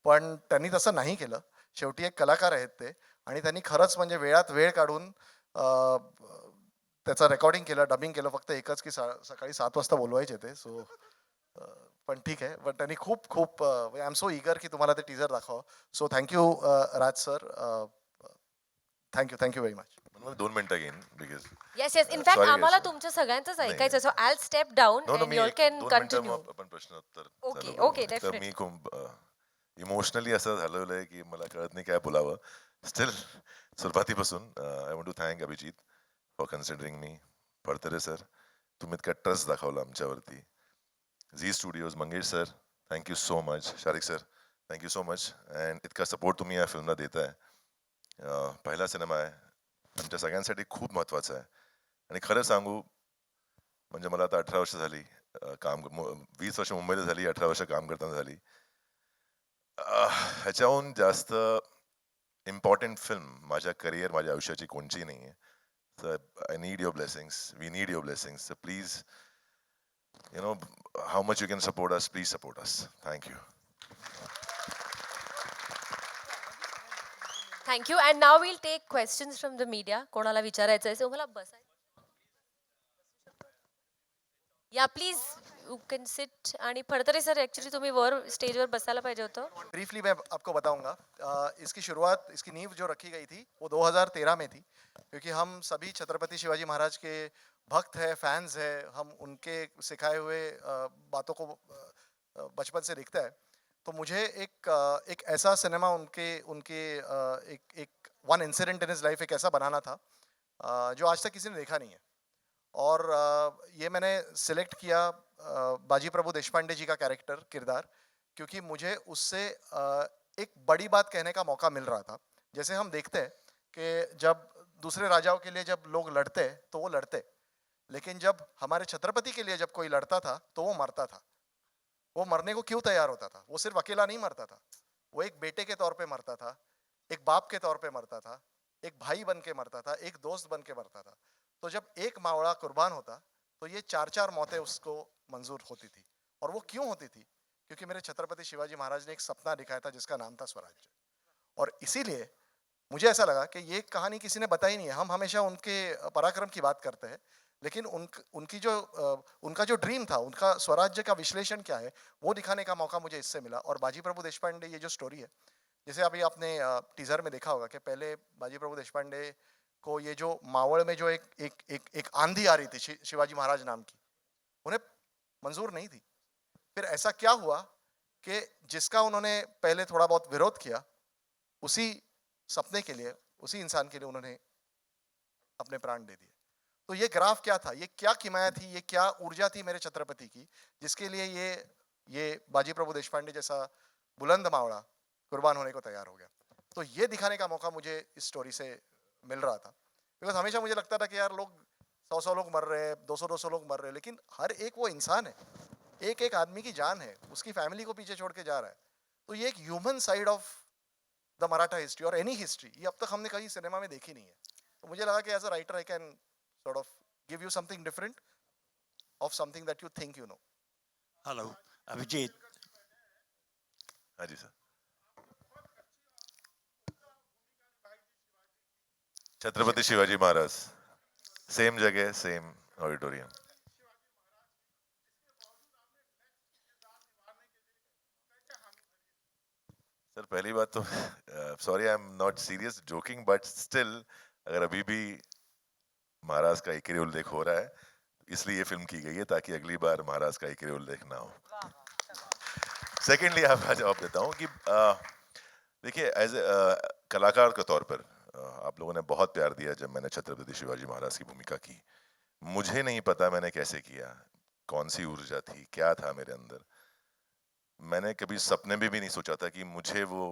पण त्यांनी तसं नाही केलं. शेवटी एक कलाकार आहेत ते आणि त्यांनी खरंच म्हणजे वेळात वेळ काढून त्याचं रेकॉर्डिंग केलं डबिंग केलं. फक्त एकच की सकाळी 7 वाजता बोलवायचे ते. सो पण ठीक आहे पण त्यांनी खूप खूप आय एम सो इगर की तुम्हाला ते टीझर दाखवा. So thank you Raj sir. Thank you very much. 2 मिनिटं घेईन because yes yes in fact Sorry, आम्हाला guys. तुमचं सगळ्यांचंच नाही, ऐकायचं so I step down no no and me you all can 2 मिनिटं कंटिन्यू. मग आपण प्रश्नोत्तर Okay, चालू करू. okay, तर definitely. मी खूप इमोशनली असं झालेलं आहे की मला कळत नाही काय बोलावं. स्टील सुरुवातीपासून I want to thank Abhijit for considering me. Phadtare sir तुम्ही इतका ट्रस्ट दाखवला आमच्यावरती. Zee studios Mangesh sir thank you so much. Sharik sir thank you so much and इतका सपोर्ट तुम्ही या फिल्मला देत आहे. पहिला सिनेमा आहे आमच्या सगळ्यांसाठी खूप महत्त्वाचा आहे आणि खरं सांगू म्हणजे मला आता 18 वर्ष झाली 20 वर्ष मुंबईला झाली 18 वर्ष काम करताना झाली. ह्याच्याहून जास्त इम्पॉर्टंट फिल्म माझ्या करिअर माझ्या आयुष्याची कोणची नाही आहे. तर I need your blessings. We need your blessings. तर please you know how much you can support us please support us. Thank you. Thank you and now will take questions from the media. कोणाला विचारायचं आहे तुम्हाला बसायचं या प्लीज यू कॅन सिट. आणि फडतरे सर ऍक्च्युली तुम्ही वर स्टेजवर बसायला पाहिजे होतं. ब्रीफली मैं आपको बताऊंगा। इसकी शुरुआत, इसकी नींव जो रखी गई थी वो 2013 में थी, क्योंकि हम सभी छत्रपति शिवाजी महाराज के भक्त हैं, फैंस हैं, हम उनके सिखाए हुए बातों को बचपन से देखते हैं। तो मुझे एक ऐसा सिनेमा उनके उनके एक one incident in his life एक ऐसा बनाना था जो आज तक किसी ने देखा नहीं है। और ये मैंने सिलेक्ट किया बाजी प्रभु देशपांडे जी का कैरेक्टर, किरदार, क्योंकि मुझे उससे एक बड़ी बात कहने का मौका मिल रहा था। जैसे हम देखते हैं कि जब दूसरे राजाओं के लिए जब लोग लड़ते तो वो लड़ते, लेकिन जब हमारे छत्रपति के लिए जब कोई लड़ता था तो वो मरता था। वो मरने को क्यों तैयार होता था? वो सिर्फ अकेला नहीं मरता था, वो एक बेटे के तौर पे मरता था, एक बाप के तौर पे मरता था, एक भाई बन के मरता था, एक दोस्त बन के मरता था। तो जब एक मावड़ा कुर्बान होता तो ये 4-4 मौतें उसको मंजूर होती थी। और वो क्यों होती थी? क्योंकि मेरे छत्रपति शिवाजी महाराज ने एक सपना दिखाया था जिसका नाम था स्वराज्य। और इसीलिए मुझे ऐसा लगा कि ये कहानी किसी ने बताई नहीं है। हम हमेशा उनके पराक्रम की बात करते हैं, लेकिन उनका जो ड्रीम था, उनका स्वराज्य का विश्लेषण क्या है, वो दिखाने का मौका मुझे इससे मिला। और बाजी प्रभु देशपांडे ये जो स्टोरी है, जैसे अभी आपने टीजर में देखा होगा कि पहले बाजी प्रभु देशपांडे को ये जो मावड़ में जो एक आंधी आ रही थी शिवाजी महाराज नाम की, उन्हें मंजूर नहीं थी। फिर ऐसा क्या हुआ कि जिसका उन्होंने पहले थोड़ा बहुत विरोध किया, उसी सपने के लिए, उसी इंसान के लिए उन्होंने अपने प्राण दे दिए। तो ये ग्राफ क्या था, ये क्या किमाया थी, ये क्या ऊर्जा थी मेरे छत्रपति की, जिसके लिए ये बाजी प्रभु देशपांडे जैसा बुलंद मावड़ा कुर्बान होने को तैयार हो गया। तो ये दिखाने का मौका मुझे इस स्टोरी से मिल रहा था। बिकॉज हमेशा मुझे लगता था कि यार लोग 100 लोग मर रहे हैं, 200 लोग मर रहे हैं, लेकिन हर एक वो इंसान है, एक एक आदमी की जान है, उसकी फैमिली को पीछे छोड़ के जा रहा है। तो ये एक human side of the Maratha history और एनी हिस्ट्री, ये अब तक हमने कहीं सिनेमा में देखी नहीं है। तो मुझे लगा कि as a writer I can sort of give you something different of something that you think you know. Hello Abhijeet. हाँ जी सर। छत्रपति शिवाजी महाराज, सेम जगह, सेम ऑडिटोरियम। सर पहली बात तो sorry, I am not serious, joking, but still अगर अभी भी महाराज का एक ही उल्लेख हो रहा है, इसलिए ये फिल्म की गई है ताकि अगली बार महाराज का एक ही उल्लेख ना हो। सेकेंडली आपका जवाब देता हूँ कि देखिए, एज कलाकार के तौर पर आप लोगों ने बहुत प्यार दिया जब मैंने छत्रपति शिवाजी महाराज की भूमिका की। मुझे नहीं पता मैंने कैसे किया, कौन सी ऊर्जा थी, क्या था मेरे अंदर। मैंने कभी सपने में भी नहीं सोचा था कि मुझे वो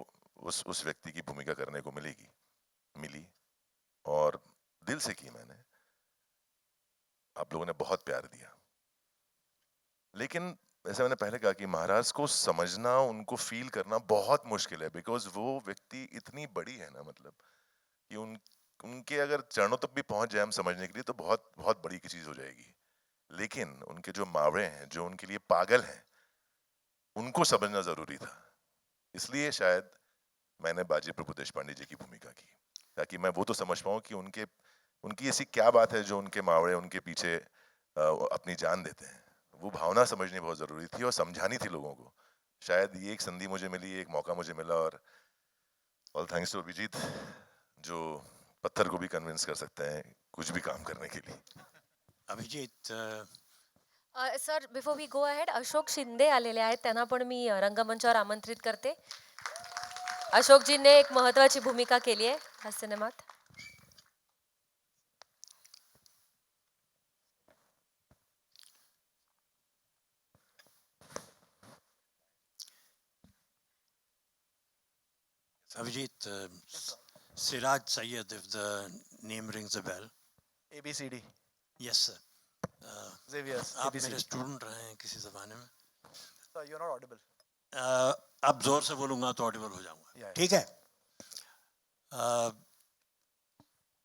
उस व्यक्ति की भूमिका करने को मिली, और दिल से की मैंने। आप लोगों ने बहुत प्यार दिया, लेकिन जैसे मैंने पहले कहा कि महाराज को समझना, उनको फील करना बहुत मुश्किल है, बिकॉज वो व्यक्ति इतनी बड़ी है ना, मतलब कि उनके अगर चरणों तक भी पहुंच जाए हम समझने के लिए तो बहुत बहुत बड़ी की चीज हो जाएगी। लेकिन उनके जो मावड़े हैं, जो उनके लिए पागल हैं, उनको समझना जरूरी था। इसलिए शायद मैंने बाजी प्रभु देशपांडे जी की भूमिका की, ताकि मैं वो तो समझ पाऊं कि उनकी ऐसी क्या बात है जो उनके मावड़े उनके पीछे अपनी जान देते हैं। वो भावना समझनी बहुत जरूरी थी और समझानी थी लोगों को। शायद ये एक संधि मुझे मिली, एक मौका मुझे मिला, और ऑल थैंक्स टू अभिजीत, जो पत्थर को भी कन्विंस कर सकते हैं कुछ भी काम करने के लिए। Abhijeet sir before we go ahead, Ashok Shinde आलेले आहेत, त्यांना पण मी रंगमंचावर आमंत्रित करते. अशोकजींनी एक महत्वाची भूमिका केली आहे या सिनेमात. Abhijit, Siraj Syed, if the name rings a bell. ABCD. Yes, sir. Xavier's आप ABCD. मेरे स्टूडेंट रहे हैं किसी ज़माने में। Sir, you're not audible. अब जोर से बोलूँगा तो ऑडिबल हो जाऊँगा। Yeah. ठीक है।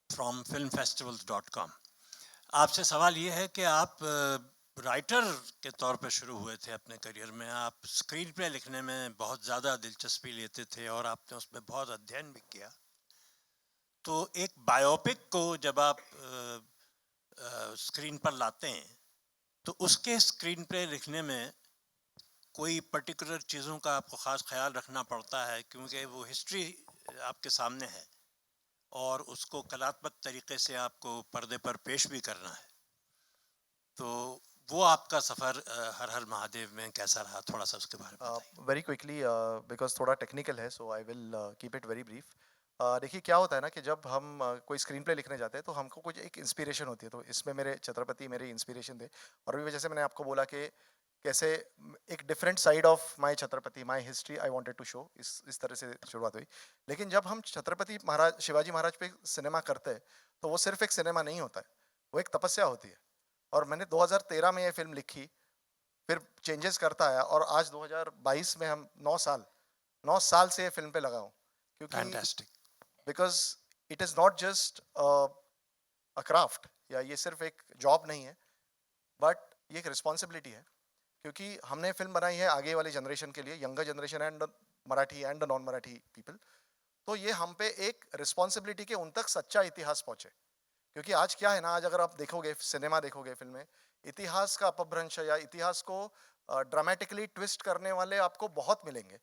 From filmfestivals.com. आपसे सवाल ये है कि आप राइटर के तौर पे शुरू हुए थे अपने करियर में, आप स्क्रीन प्ले लिखने में बहुत ज़्यादा दिलचस्पी लेते थे और आपने उसमें बहुत अध्ययन भी किया। तो एक बायोपिक को जब आप स्क्रीन पर लाते हैं तो उसके स्क्रीन प्ले लिखने में कोई पर्टिकुलर चीज़ों का आपको ख़ास ख्याल रखना पड़ता है, क्योंकि वो हिस्ट्री आपके सामने है और उसको कलात्मक तरीके से आपको पर्दे पर पेश भी करना है। तो वो आपका सफ़र हर हर महादेव में कैसा रहा, थोड़ा सा उसके बारे में बताइए। वेरी क्विकली, बिकॉज थोड़ा टेक्निकल है, so I will keep it very brief. देखिए क्या होता है ना कि जब हम कोई स्क्रीन प्ले लिखने जाते हैं तो हमको कुछ एक इंस्पिरेशन होती है, तो इसमें मेरे छत्रपति मेरे इंस्पिरेशन थे। और भी जैसे मैंने आपको बोला कि कैसे एक different side of my Chhatrapati, my history I wanted to show, इस तरह से शुरुआत हुई। लेकिन जब हम छत्रपति महाराज शिवाजी महाराज पे सिनेमा करते हैं तो वो सिर्फ एक सिनेमा नहीं होता है, वो एक तपस्या होती है। और मैंने 2013 में ये फिल्म लिखी, फिर चेंजेस करता आया, और आज 2022 में हम 9 साल से ये फिल्म पे लगा हूँ, क्योंकि fantastic. Because it is not just a craft, या ये सिर्फ एक जॉब नहीं है, बट ये एक रिस्पॉन्सिबिलिटी है, क्योंकि हमने फिल्म बनाई है आगे वाली जनरेशन के लिए, younger generation end Marathi end non Marathi people. तो ये हम पे एक रिस्पॉन्सिबिलिटी के उन तक सच्चा इतिहास पहुंचे, क्योंकि आज क्या है ना, आज अगर आप देखोगे सिनेमा देखोगे फिल्म में, इतिहास का अपभ्रंश या इतिहास को ड्रामेटिकली ट्विस्ट करने वाले आपको बहुत मिलेंगे,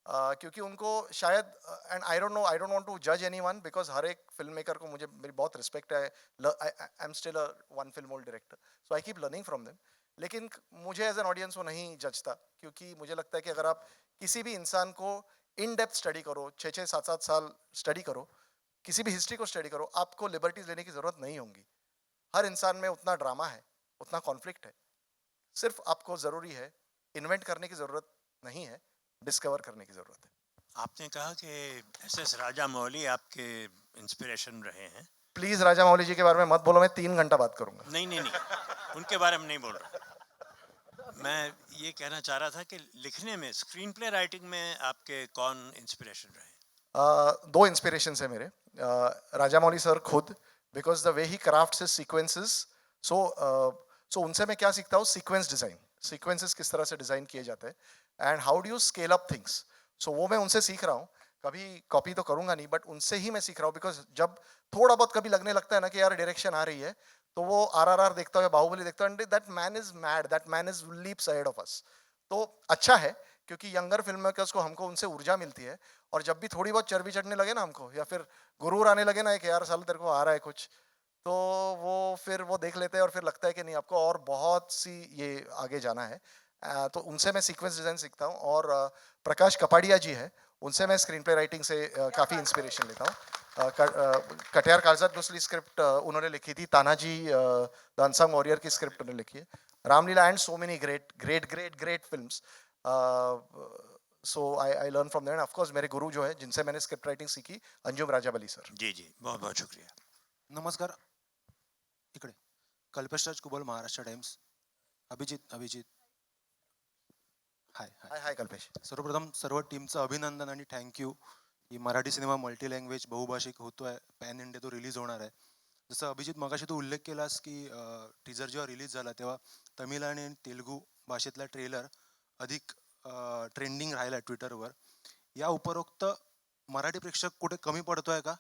क्योंकि उनको शायद, and I don't want to जज एनीवन, बिकॉज हर एक फिल्म मेकर को मेरी बहुत रिस्पेक्ट है, I am still a one film old director, so I keep learning from them. लेकिन मुझे एज एन ऑडियंस वो नहीं जजता, क्योंकि मुझे लगता है कि अगर आप किसी भी इंसान को इन डेप्थ स्टडी करो, 6-7 साल स्टडी करो, किसी भी हिस्ट्री को स्टडी करो, आपको लिबर्टीज लेने की जरूरत नहीं होगी। हर इंसान में उतना ड्रामा है, उतना कॉन्फ्लिक्ट है, सिर्फ आपको जरूरी है, इन्वेंट करने की जरूरत नहीं है, डिस्कवर करने की जरूरत है। आपने कहा कि एस.एस. राजामौली आपके इंस्पिरेशन रहे हैं। प्लीज राजा मौली जी के बारे में मत बोलो, मैं 3 घंटा बात करूंगा। नहीं नहीं नहीं, उनके बारे में नहीं बोल रहा। मैं ये कहना चाह रहा था कि लिखने में, स्क्रीन प्ले राइटिंग में आपके कौन इंस्पिरेशन रहे? 2 इंस्पिरेशन है मेरे, राजा मौली सर खुद, because the way he crafts his sequences, so उनसे मैं क्या सीखता हूँ, सीक्वेंस डिजाइन, सीक्वेंसेस किस तरह से डिजाइन किए जाते हैं, end how do you scale up things, so वो मैं उनसे सीख रहा हूँ। कभी कॉपी तो करूंगा नहीं, बट उनसे ही मैं सीख रहा हूँ, बिकॉज जब थोड़ा बहुत कभी लगने लगता है ना कि यार डायरेक्शन आ रही है, तो वो RRR देखता है, बाहुबली देखता है, एंड दैट मैन इज मैड, that man is leaps ahead of us. तो अच्छा है, क्योंकि यंगर फिल्म मेकर्स को, हमको उनसे ऊर्जा मिलती है, और जब भी थोड़ी बहुत चर्बी चढ़ने लगे ना हमको, या फिर गुरूर आने लगे ना कि यार साल तेरे को आ रहा है कुछ, तो वो फिर वो देख लेते हैं, और फिर लगता है कि नहीं, आपको और बहुत सी ये आगे जाना है। तो उनसे मैं सीक्वेंस डिजाइन सीखता हूँ, और प्रकाश कपाड़िया जी है, उनसे मैं स्क्रीन प्ले राइटिंग से काफ़ी इंस्पिरेशन लेता हूँ। कटियार कागजात घुसली स्क्रिप्ट उन्होंने लिखी थी, तानाजी द अनसंग वॉरियर की स्क्रिप्ट उन्होंने लिखी है, Ramlila and so many great great great great films. So I learn from them, of course मेरे गुरु जो है जिनसे मैंने स्क्रिप्ट राइटिंग सीखी, अंजुम राजाबली सर। जी जी, बहुत बहुत शुक्रिया। नमस्कार, इकडे कल्पेश राज कुबल, महाराष्ट्र टाइम्स। अभिजित हाय हाय हाय कल्पेश। सर्वप्रथम सर्व टीमचं अभिनंदन आणि थँक्यू. ही मराठी सिनेमा मल्टी लँग्वेज बहुभाषिक होतोय, पॅन इंडिया तो रिलीज होणार आहे. जसं अभिजित मगाशी तू उल्लेख केलास की टीजर जेव्हा रिलीज झाला तेव्हा तमिळ आणि तेलुगू भाषेतला ट्रेलर अधिक ट्रेंडिंग राहिला ट्विटरवर. या उपरोक्त मराठी प्रेक्षक कुठे कमी पडतोय का?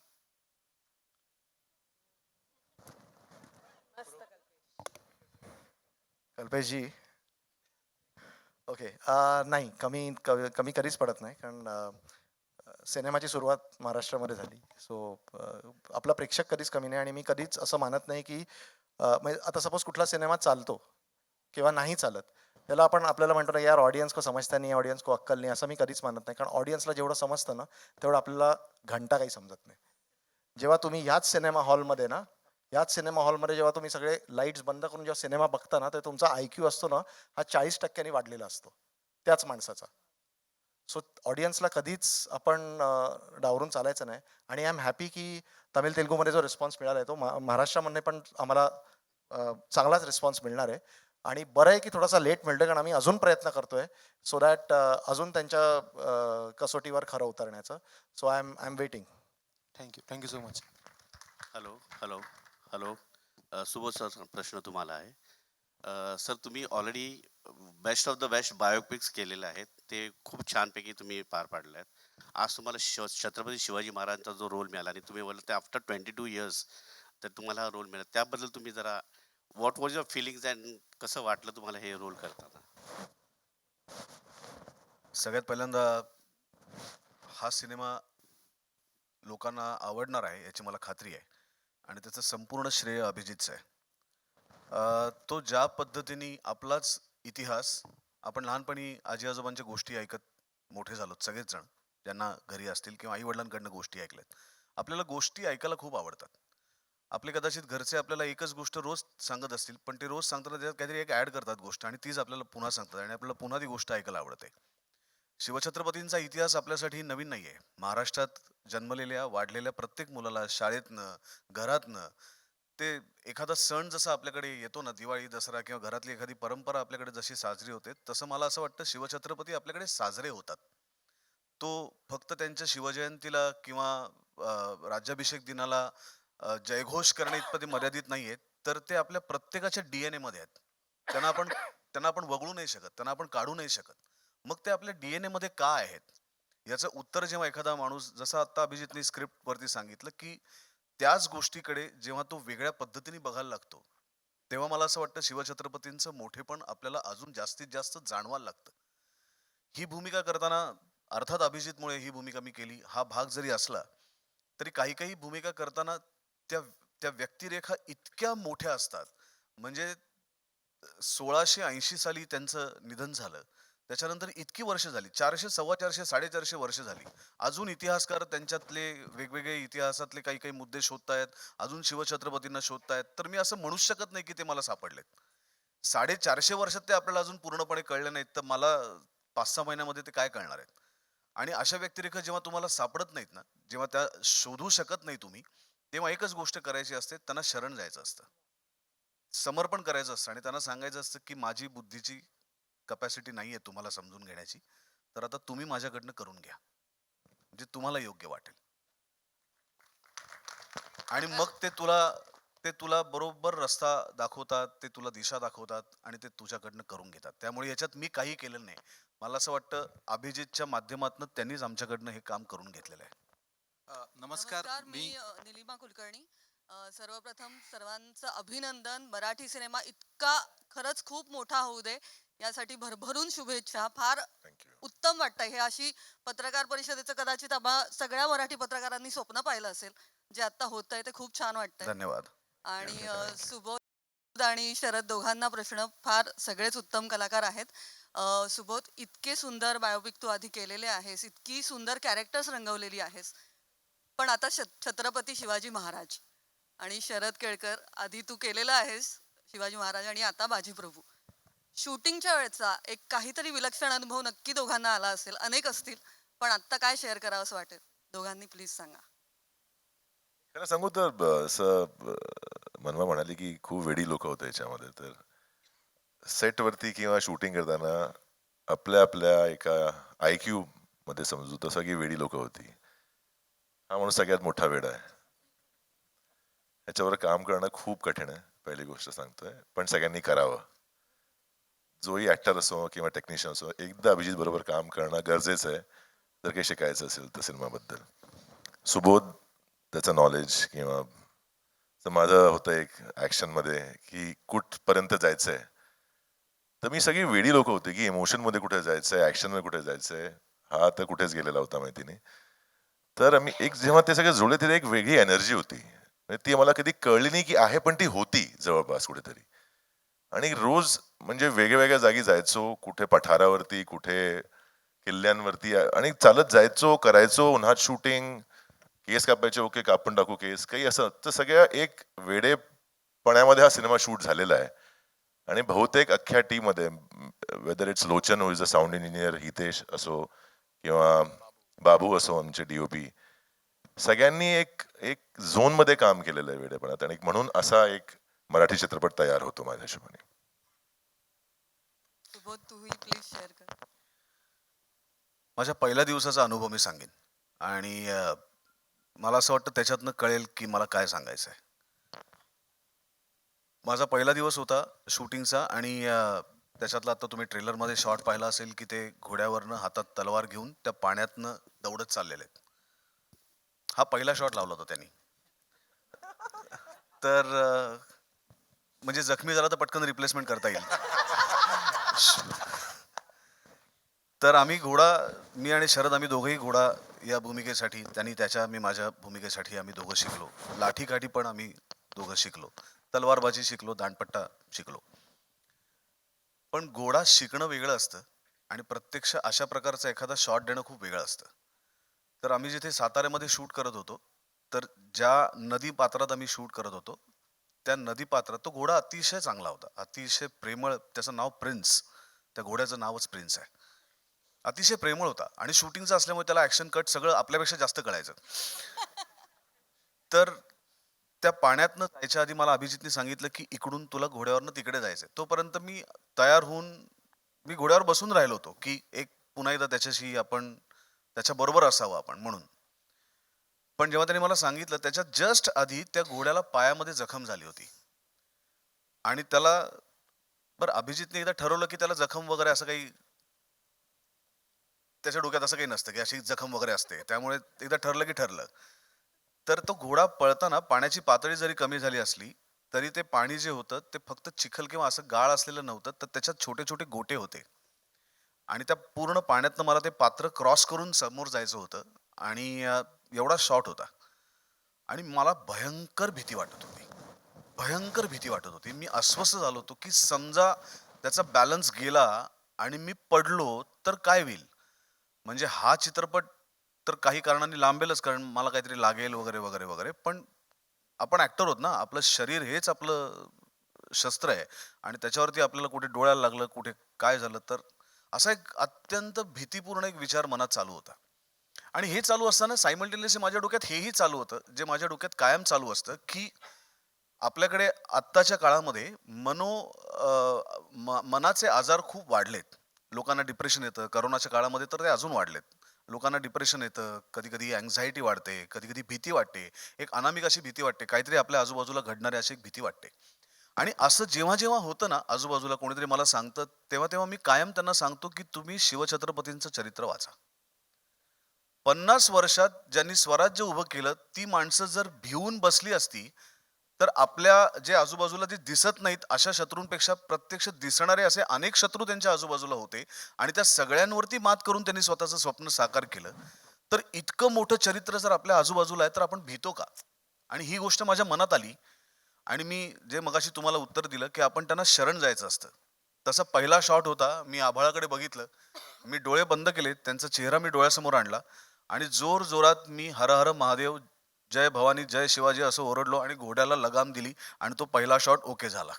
कल्पेश जी, ओके, नाही, कमी कधीच पडत नाही, कारण सिनेमाची सुरुवात महाराष्ट्रामध्ये झाली, सो आपला प्रेक्षक कधीच कमी नाही, आणि मी कधीच असं मानत नाही की म्हणजे आता सपोज कुठला सिनेमा चालतो किंवा नाही चालत, त्याला आपण आपल्याला म्हणतो ना यार ऑडियन्स को समजता नाही, ऑडियन्स को अक्कल नाही, असं मी कधीच मानत नाही, कारण ऑडियन्सला जेवढं समजतं ना तेवढं आपल्याला घंटा काही समजत नाही. जेव्हा तुम्ही याच सिनेमा हॉलमध्ये जेव्हा तुम्ही सगळे लाईट्स बंद करून जेव्हा सिनेमा बघता ना, तर तुमचा IQ असतो ना हा 40% वाढलेला असतो त्याच माणसाचा. सो ऑडियन्सला कधीच आपण डावरून चालायचं नाही, आणि आय एम हॅपी की तमिळ तेलुगूमध्ये जो रिस्पॉन्स मिळाला आहे तो महाराष्ट्रामध्ये पण आम्हाला चांगलाच रिस्पॉन्स मिळणार आहे, आणि बरं आहे की थोडासा लेट मिळतो, कारण आम्ही अजून प्रयत्न करतोय सो दॅट अजून त्यांच्या कसोटीवर खरं उतरण्याचं. So I am waiting. Thank you so much. Hello hello hello Subodh sir, प्रश्न तुम्हाला आहे. सर तुम्ही already best of the best biopics केलेले आहेत, ते खूप छानपैकी तुम्ही पार पाडले आहेत. आज तुम्हाला छत्रपती शिवाजी महाराजांचा जो रोल मिळाला, आणि तुम्ही बोलले ते आफ्टर 22 इयर्स तर तुम्हाला हा रोल मिळाला, त्याबद्दल तुम्ही जरा what was your feelings and कसं वाटलं तुम्हाला हे रोल करताना? सगळ्यात पहिल्यांदा हा सिनेमा लोकांना आवडणार आहे याची मला खात्री आहे आणि त्याचं संपूर्ण श्रेय अभिजितचं आहे. तो ज्या पद्धतीने आपलाच इतिहास आपण लहानपणी आजी आजोबांच्या गोष्टी ऐकत मोठे झालोत सगळेच जण, ज्यांना घरी असतील किंवा आई वडिलांकडनं गोष्टी ऐकल्यात. आपल्याला गोष्टी ऐकायला खूप आवडतात. आपले कदाचित घरचे आपल्याला एकच गोष्ट रोज सांगत असतील, पण ते रोज सांगताना त्याच्यात काहीतरी एक ऍड करतात गोष्ट आणि तीच आपल्याला पुन्हा सांगतात आणि आपल्याला पुन्हा ती गोष्ट ऐकायला आवडते. शिवछत्रपतींचा इतिहास आपल्यासाठी नवीन नाहीये. महाराष्ट्रात जन्मलेल्या वाढलेल्या प्रत्येक मुलाला शाळेतनं, घरातनं, ते एखादा सण जसा आपल्याकडे येतो ना, दिवाळी, दसरा किंवा घरातली एखादी परंपरा आपल्याकडे जशी साजरी होते, तसं मला असं वाटतं शिवछत्रपती आपल्याकडे साजरे होतात. तो फक्त त्यांच्या शिवजयंतीला किंवा राज्याभिषेक दिनाला जयघोष करणे इतपत मर्यादित नाहीये, तर ते आपल्या प्रत्येकाच्या DNA मध्ये आहेत. त्यांना आपण वगळू नाही शकत, त्यांना आपण काढू नाही शकत. मग ते आपल्या DNA मध्ये का आहेत? याचं उत्तर जेव्हा एखादा माणूस, जसं आता अभिजितने स्क्रिप्ट वरती सांगितलं, की त्याच गोष्टीकडे जेव्हा तो वेगळ्या पद्धतीने बघायला लागतो, तेव्हा मला असं वाटतं शिवछत्रपतींचं मोठेपण आपल्याला अजून जास्तीत जास्त जाणवायला लागतं. ही भूमिका करताना अर्थात अभिजितमुळे ही भूमिका मी केली हा भाग जरी असला, तरी काही काही भूमिका करताना त्या त्या व्यक्तिरेखा इतक्या मोठ्या असतात. म्हणजे 1680 साली त्यांचं निधन झालं. त्याच्यानंतर इतकी वर्ष झाली, 400, 450, 450 वर्ष झाली. अजून इतिहासकार त्यांच्यातले वेगवेगळे इतिहासातले काही काही मुद्दे शोधतायत, अजून शिवछत्रपतींना शोधतायत. तर मी असं म्हणूच शकत नाही की ते मला सापडलेत. 450 वर्षात ते आपल्याला अजून पूर्णपणे कळले नाहीत, तर मला 5-6 महिन्यामध्ये ते काय कळणार आहेत? आणि अशा व्यक्तिरेखा जेव्हा तुम्हाला सापडत नाहीत ना, जेव्हा त्या शोधू शकत नाही तुम्ही, तेव्हा एकच गोष्ट करायची असते, त्यांना शरण जायचं असतं. समर्पण करायचं असतं आणि त्यांना सांगायचं असतं की माझी बुद्धीची कपॅसिटी नाहीये तुम्हाला समजून घेण्याची, तर आता तुम्ही माझ्याकडनं करून घ्या, म्हणजे तुम्हाला योग्य वाटेल. आणि मग ते तुला बरोबर रस्ता दाखवतात, ते तुला दिशा दाखवतात आणि ते तुझ्याकडनं करून घेतात. त्यामुळे याच्यात मी काही केलेलं नाही. मला असं वाटतं अभिजितच्या माध्यमातून त्यांनीच आमच्याकडनं हे काम करून घेतलेलं आहे. नमस्कार, मी निलिमा कुलकर्णी. सर्वप्रथम सर्वांचं अभिनंदन. मराठी सिनेमा इतका खरंच खूप मोठा होऊ दे यासाठी भरभरून शुभेच्छा. फार उत्तम वाटतं हे. अशी पत्रकार परिषदेचं कदाचित आम्हा सगळ्या मराठी पत्रकारांनी स्वप्न पाहिलं असेल. जे आता होतंय ते खूप छान वाटतंय. धन्यवाद. आणि सुबोध आणि शरद दोघांना प्रश्न. फार सगळेच उत्तम कलाकार आहेत. सुबोध, इतके सुंदर बायोपिक तू आधी केलेले आहेस, इतकी सुंदर कॅरेक्टर्स रंगवलेली आहेस, पण आता छत्रपती शिवाजी महाराज आणि शरद केळकर, आधी तू केलेला आहेस शिवाजी महाराज आणि आता बाजीप्रभू. शूटिंगच्या वेळचा एक काहीतरी विलक्षण अनुभव नक्की दोघांना आला असेल, अनेक असतील, पण आत्ता काय शेअर करावं असं वाटेल? दोघांनी प्लीज सांगा. खरं सांगू तर असं मनवा म्हणाली की खूप वेडी लोक होते याच्यामध्ये. तर सेटवरती किंवा शूटिंग करताना आपल्या आपल्या एका IQ मध्ये समजू तसं की वेडी लोक होती. हा माणूस सगळ्यात मोठा वेडा आहे. याच्यावर काम करणं खूप कठीण आहे, पहिली गोष्ट सांगतोय, पण सगळ्यांनी करावं. जोही ऍक्टर असो किंवा टेक्निशियन असो, एकदा अभिजित बरोबर काम करणं गरजेचं आहे जर काही शिकायचं असेल तर सिनेमाबद्दल. सुबोध, त्याचं नॉलेज किंवा माझं होतं एक ऍक्शनमध्ये की कुठपर्यंत जायचंय, तर मी सगळी वेडी लोक होती की इमोशनमध्ये कुठे जायचंय, ऍक्शनमध्ये कुठे जायचंय, हा तर कुठेच गेलेला होता माहिती नाही. तर आम्ही एक जेव्हा ते सगळे जुळले तिथे एक वेगळी एनर्जी होती. म्हणजे ती मला कधी कळली नाही की आहे, पण ती होती जवळपास कुठेतरी. आणि रोज म्हणजे वेगळ्या वेगळ्या जागी जायचो, कुठे पठारावरती, कुठे किल्ल्यांवरती, आणि चालत जायचो, करायचो, उन्हात शूटिंग, केस कापायचे, ओके कापून टाकू केस, काही असं. तर सगळ्या एक वेडेपणामध्ये हा सिनेमा शूट झालेला आहे. आणि बहुतेक अख्ख्या टीम मध्ये, whether it's Lochan who is a sound engineer, Hitesh असो किंवा बाबू असो आमचे DOP, सगळ्यांनी एक एक झोन मध्ये काम केलेलं आहे वेडेपणात, आणि म्हणून असा एक मराठी चित्रपट तयार होतो माझ्या हिशोबाने. सुबोध, तूही प्लीज शेअर कर. माझ्या पहिल्या दिवसाचा अनुभव मी सांगेन आणि मला असं वाटतं त्याच्यातनं कळेल की मला काय सांगायचं आहे. माझा पहिला दिवस होता शूटिंगचा आणि त्याच्यातला आता तुम्ही ट्रेलरमध्ये शॉट पाहिला असेल की ते घोड्यावरनं हातात तलवार घेऊन त्या पाण्यातनं दौडत चाललेले आहेत. हा पहिला शॉट लावला होता त्यांनी. तर म्हणजे जखमी झाला तर पटकन रिप्लेसमेंट करता येईल. तर आम्ही घोडा, मी आणि शरद आम्ही दोघंही घोडा या भूमिकेसाठी, त्यांनी त्याच्या, मी माझ्या भूमिकेसाठी आम्ही दोघं शिकलो. लाठीकाठी पण आम्ही दोघं शिकलो, तलवारबाजी शिकलो, दांडपट्टा शिकलो. पण घोडा शिकणं वेगळं असतं आणि प्रत्यक्ष अशा प्रकारचा एखादा शॉट देणं खूप वेगळं असतं. तर आम्ही जिथे साताऱ्यामध्ये शूट करत होतो, तर ज्या नदी पात्रात आम्ही शूट करत होतो, त्या नदी पात्रात तो घोडा अतिशय चांगला होता, अतिशय प्रेमळ. त्याचं नाव प्रिन्स, त्या घोड्याचं नावच प्रिन्स आहे. अतिशय प्रेमळ होता आणि शूटिंगचं असल्यामुळे त्याला ॲक्शन कट सगळं आपल्यापेक्षा जास्त कळायचं. तर त्या पाण्यातनं जायच्या आधी मला अभिजितने सांगितलं की इकडून तुला घोड्यावरनं तिकडे जायचंय. तोपर्यंत मी तयार होऊन मी घोड्यावर बसून राहिलो होतो की एक पुन्हा एकदा त्याच्याशी आपण, त्याच्याबरोबर असावं आपण म्हणून. पण जेव्हा त्याने मला सांगितलं, त्याच्या जस्ट आधी त्या घोड्याला पायामध्ये जखम झाली होती आणि त्याला, बरं अभिजितने एकदा ठरवलं की त्याला जखम वगैरे असं काही, त्याच्या डोक्यात असं काही नसतं की अशी जखम वगैरे असते, त्यामुळे एकदा ठरलं की ठरलं. तर तो घोडा पळताना पाण्याची पातळी जरी कमी झाली असली तरी ते पाणी जे होतं ते फक्त चिखल किंवा असं गाळ असलेलं नव्हतं, तर त्याच्यात छोटे छोटे गोटे होते आणि त्या पूर्ण पाण्यातनं मला ते पात्र क्रॉस करून समोर जायचं होतं आणि एवढा शॉट होता आणि मला भयंकर भीती वाटत होती, भयंकर भीती वाटत होती. मी अस्वस्थ झालो होतो की समजा त्याचा बॅलन्स गेला आणि मी पडलो तर काय होईल. म्हणजे हा चित्रपट तर काही कारणांनी लांबेलच, कारण मला काहीतरी लागेल वगैरे वगैरे वगैरे, पण आपण ऍक्टर आहोत ना, आपलं शरीर हेच आपलं शस्त्र आहे आणि त्याच्यावरती आपल्याला कुठे डोळ्याला लागलं, कुठे काय झालं, तर असा एक अत्यंत भीतीपूर्ण एक विचार मनात चालू होता. आणि हे चालू असताना सायमल्टेनियसली माझ्या डोक्यात हेही चालू होतं, जे माझ्या डोक्यात कायम चालू असतं, की आपल्याकडे आत्ताच्या काळामध्ये मनाचे आजार खूप वाढलेत. लोकांना डिप्रेशन येतं, करोनाच्या काळामध्ये तर ते अजून वाढलेत. लोकांना डिप्रेशन येतं, कधी कधी अँझायटी वाढते, कधी कधी भीती वाटते, एक अनामिक अशी भीती वाटते, काहीतरी आपल्या आजूबाजूला घडणारी अशी एक भीती वाटते. आणि असं जेव्हा जेव्हा होतं ना, आजूबाजूला कोणीतरी मला सांगतं, तेव्हा तेव्हा मी कायम त्यांना सांगतो की तुम्ही शिवछत्रपतींचं चरित्र वाचा. 50 वर्षात ज्यांनी स्वराज्य उभं केलं, ती माणसं जर भिवून बसली असती, तर आपल्या जे आजूबाजूला जे दिसत नाहीत अशा शत्रूंपेक्षा प्रत्यक्ष दिसणारे असे अनेक शत्रू त्यांच्या आजूबाजूला होते आणि त्या सगळ्यांवरती मात करून त्यांनी स्वतःचं स्वप्न साकार केलं. तर इतकं मोठं चरित्र जर आपल्या आजूबाजूला आहे तर आपण भीतो का. आणि ही गोष्ट माझ्या मनात आली आणि मी जे मगाशी तुम्हाला उत्तर दिलं की आपण त्यांना शरण जायचं असतं, तसा पहिला शॉट होता. मी आभाळाकडे बघितलं, मी डोळे बंद केले, त्यांचा चेहरा मी डोळ्यासमोर आणला आणि जोर जोरात मी हर हर महादेव, जय भवानी, जय शिवाजी असं ओरडलो आणि घोड्याला लगाम दिली आणि तो पहिला शॉट ओके झाला.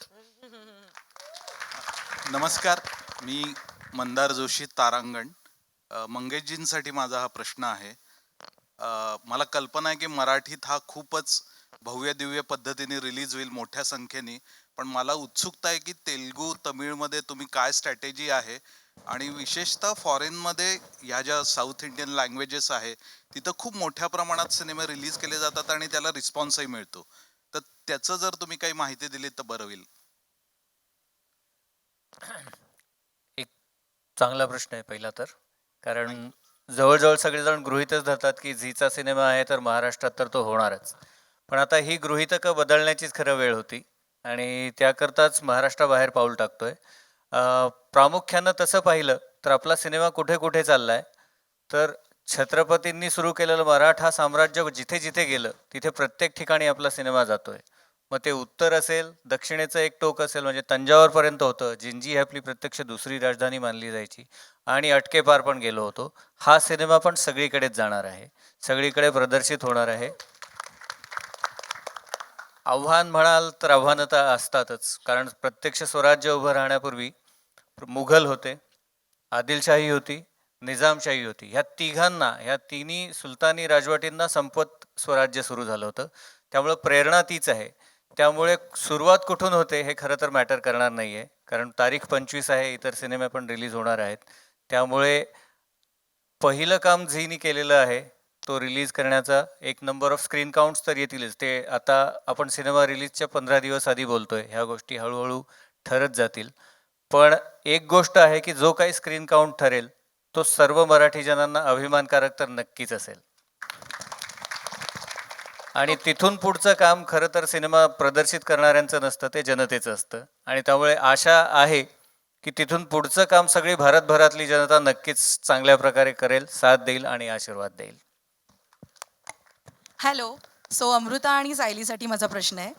नमस्कार, मी मंदार जोशी, तारांगण. मंगेशजींसाठी माझा हा प्रश्न आहे. मला कल्पना आहे की मराठीत हा खूपच भव्य दिव्य पद्धतीने रिलीज होईल मोठ्या संख्येने, पण मला उत्सुकता आहे की तेलुगू, तमिळमध्ये तुम्ही काय स्ट्रॅटेजी आहे आणि विशेषतः फॉरेनमध्ये ह्या ज्या साऊथ इंडियन लँग्वेजेस आहे तिथं खूप मोठ्या प्रमाणात सिनेमे रिलीज केले जातात आणि त्याला रिस्पॉन्सही मिळतो, तर त्याचं जर तुम्ही काही माहिती दिली तर बरं होईल. एक चांगला प्रश्न आहे पहिला तर, कारण जवळजवळ सगळेजण गृहीतच धरतात की झीचा सिनेमा आहे तर महाराष्ट्रात तर तो होणारच. पण आता ही गृहीतकं बदलण्याचीच खरं वेळ होती आणि त्याकरताच महाराष्ट्राबाहेर पाऊल टाकतोय. प्रामुख्यानं तसं पाहिलं तर आपला सिनेमा कुठे कुठे चाललाय, तर छत्रपतींनी सुरू केलेलं मराठा साम्राज्य जिथे जिथे गेलं तिथे प्रत्येक ठिकाणी आपला सिनेमा जातोय. मग ते उत्तर असेल, दक्षिणेचं एक टोक असेल, म्हणजे तंजावरपर्यंत होतं, जिंजी ही आपली प्रत्यक्ष दुसरी राजधानी मानली जायची, आणि अटकेपार पण गेलो होतो. हा सिनेमा पण सगळीकडेच जाणार आहे, सगळीकडे प्रदर्शित होणार आहे. आव्हान म्हणाल तर आव्हानं तर असतातच, कारण प्रत्यक्ष स्वराज्य उभं राहण्यापूर्वी मुघल होते, आदिलशाही होती, निजामशाही होती. ह्या तिघांना, ह्या तिन्ही सुलतानी राजवटींना संपत स्वराज्य सुरू झालं होतं. त्यामुळं प्रेरणा तीच आहे. त्यामुळे सुरुवात कुठून होते हे खरं तर मॅटर करणार नाही आहे, कारण तारीख 25 आहे, इतर सिनेमे पण रिलीज होणार आहेत. त्यामुळे पहिलं काम झीनी केलेलं आहे तो रिलीज करण्याचा. एक नंबर ऑफ स्क्रीन काउंट्स तर येतीलच, ते आता आपण सिनेमा रिलीजच्या 15 दिवस आधी बोलतोय, ह्या गोष्टी हळूहळू ठरत जातील. पण एक गोष्ट आहे की जो काही स्क्रीन काउंट ठरेल तो सर्व मराठी जनांना अभिमानकारक तर नक्कीच असेल. आणि तिथून पुढचं काम खरं तर सिनेमा प्रदर्शित करणाऱ्यांचं नसतं, ते जनतेचं असतं. आणि त्यामुळे आशा आहे की तिथून पुढचं काम सगळी भारतभरातली जनता नक्कीच चांगल्या प्रकारे करेल, साथ देईल आणि आशीर्वाद देईल. हॅलो. सो अमृता आणि सायलीसाठी माझा प्रश्न आहे.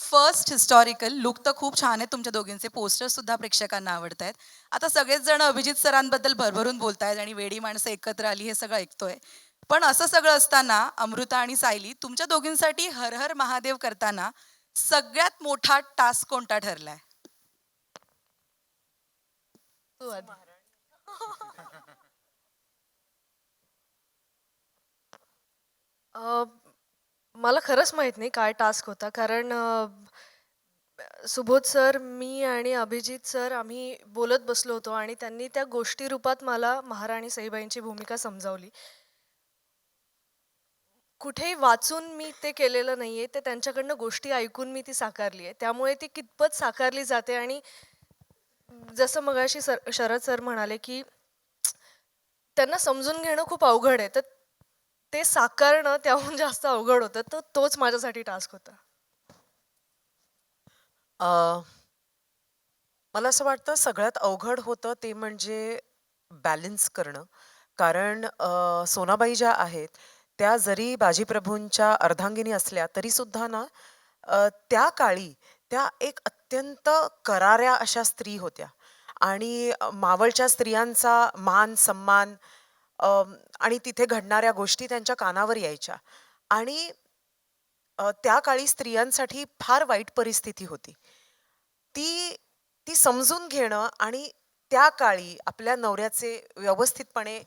फर्स्ट हिस्टॉरिकल लुक तर खूप छान आहे तुमच्या दोघींचे, पोस्टर्स सुद्धा प्रेक्षकांना आवडत आहेत. आता सगळेच जण अभिजित सरांबद्दल भरभरून बोलतायत आणि वेडी माणसं एकत्र आली हे सगळं ऐकतोय. पण असं सगळं असताना अमृता आणि सायली तुमच्या दोघींसाठी हर हर महादेव करताना सगळ्यात मोठा टास्क कोणता ठरलाय? तू आधी. अ, मला खरंच माहित नाही काय टास्क होता, कारण सुबोध सर, मी आणि अभिजित सर आम्ही बोलत बसलो होतो आणि त्यांनी त्या गोष्टी रूपात मला महाराणी सईबाईंची भूमिका समजावली. कुठेही वाचून मी ते केलेलं नाहीये, ते त्यांच्याकडनं गोष्टी ऐकून मी ती साकारली आहे. त्यामुळे ती कितपत साकारली जाते आणि जसं मगाशी शरद सर म्हणाले, की त्यांना समजून घेणं खूप अवघड आहे. तर ते साकारणं त्याहून जास्त अवघड होतं. तर तोच माझ्यासाठी टास्क होता. मला असं वाटतं सगळ्यात अवघड होतं ते म्हणजे बॅलन्स करणं. कारण सोनाबाई ज्या आहेत, त्या जरी बाजीप्रभूंच्या अर्धांगिनी असल्या तरीसुद्धा ना त्या काळी त्या एक अत्यंत कराऱ्या अशा स्त्री होत्या आणि मावळच्या स्त्रियांचा मान, सन्मान आणि तिथे घडणाऱ्या गोष्टी त्यांच्या कानावर यायच्या आणि त्या काळी स्त्रियांसाठी फार वाईट परिस्थिती होती. ती ती समजून घेणं आणि त्या काळी आपल्या नवऱ्याचे व्यवस्थितपणे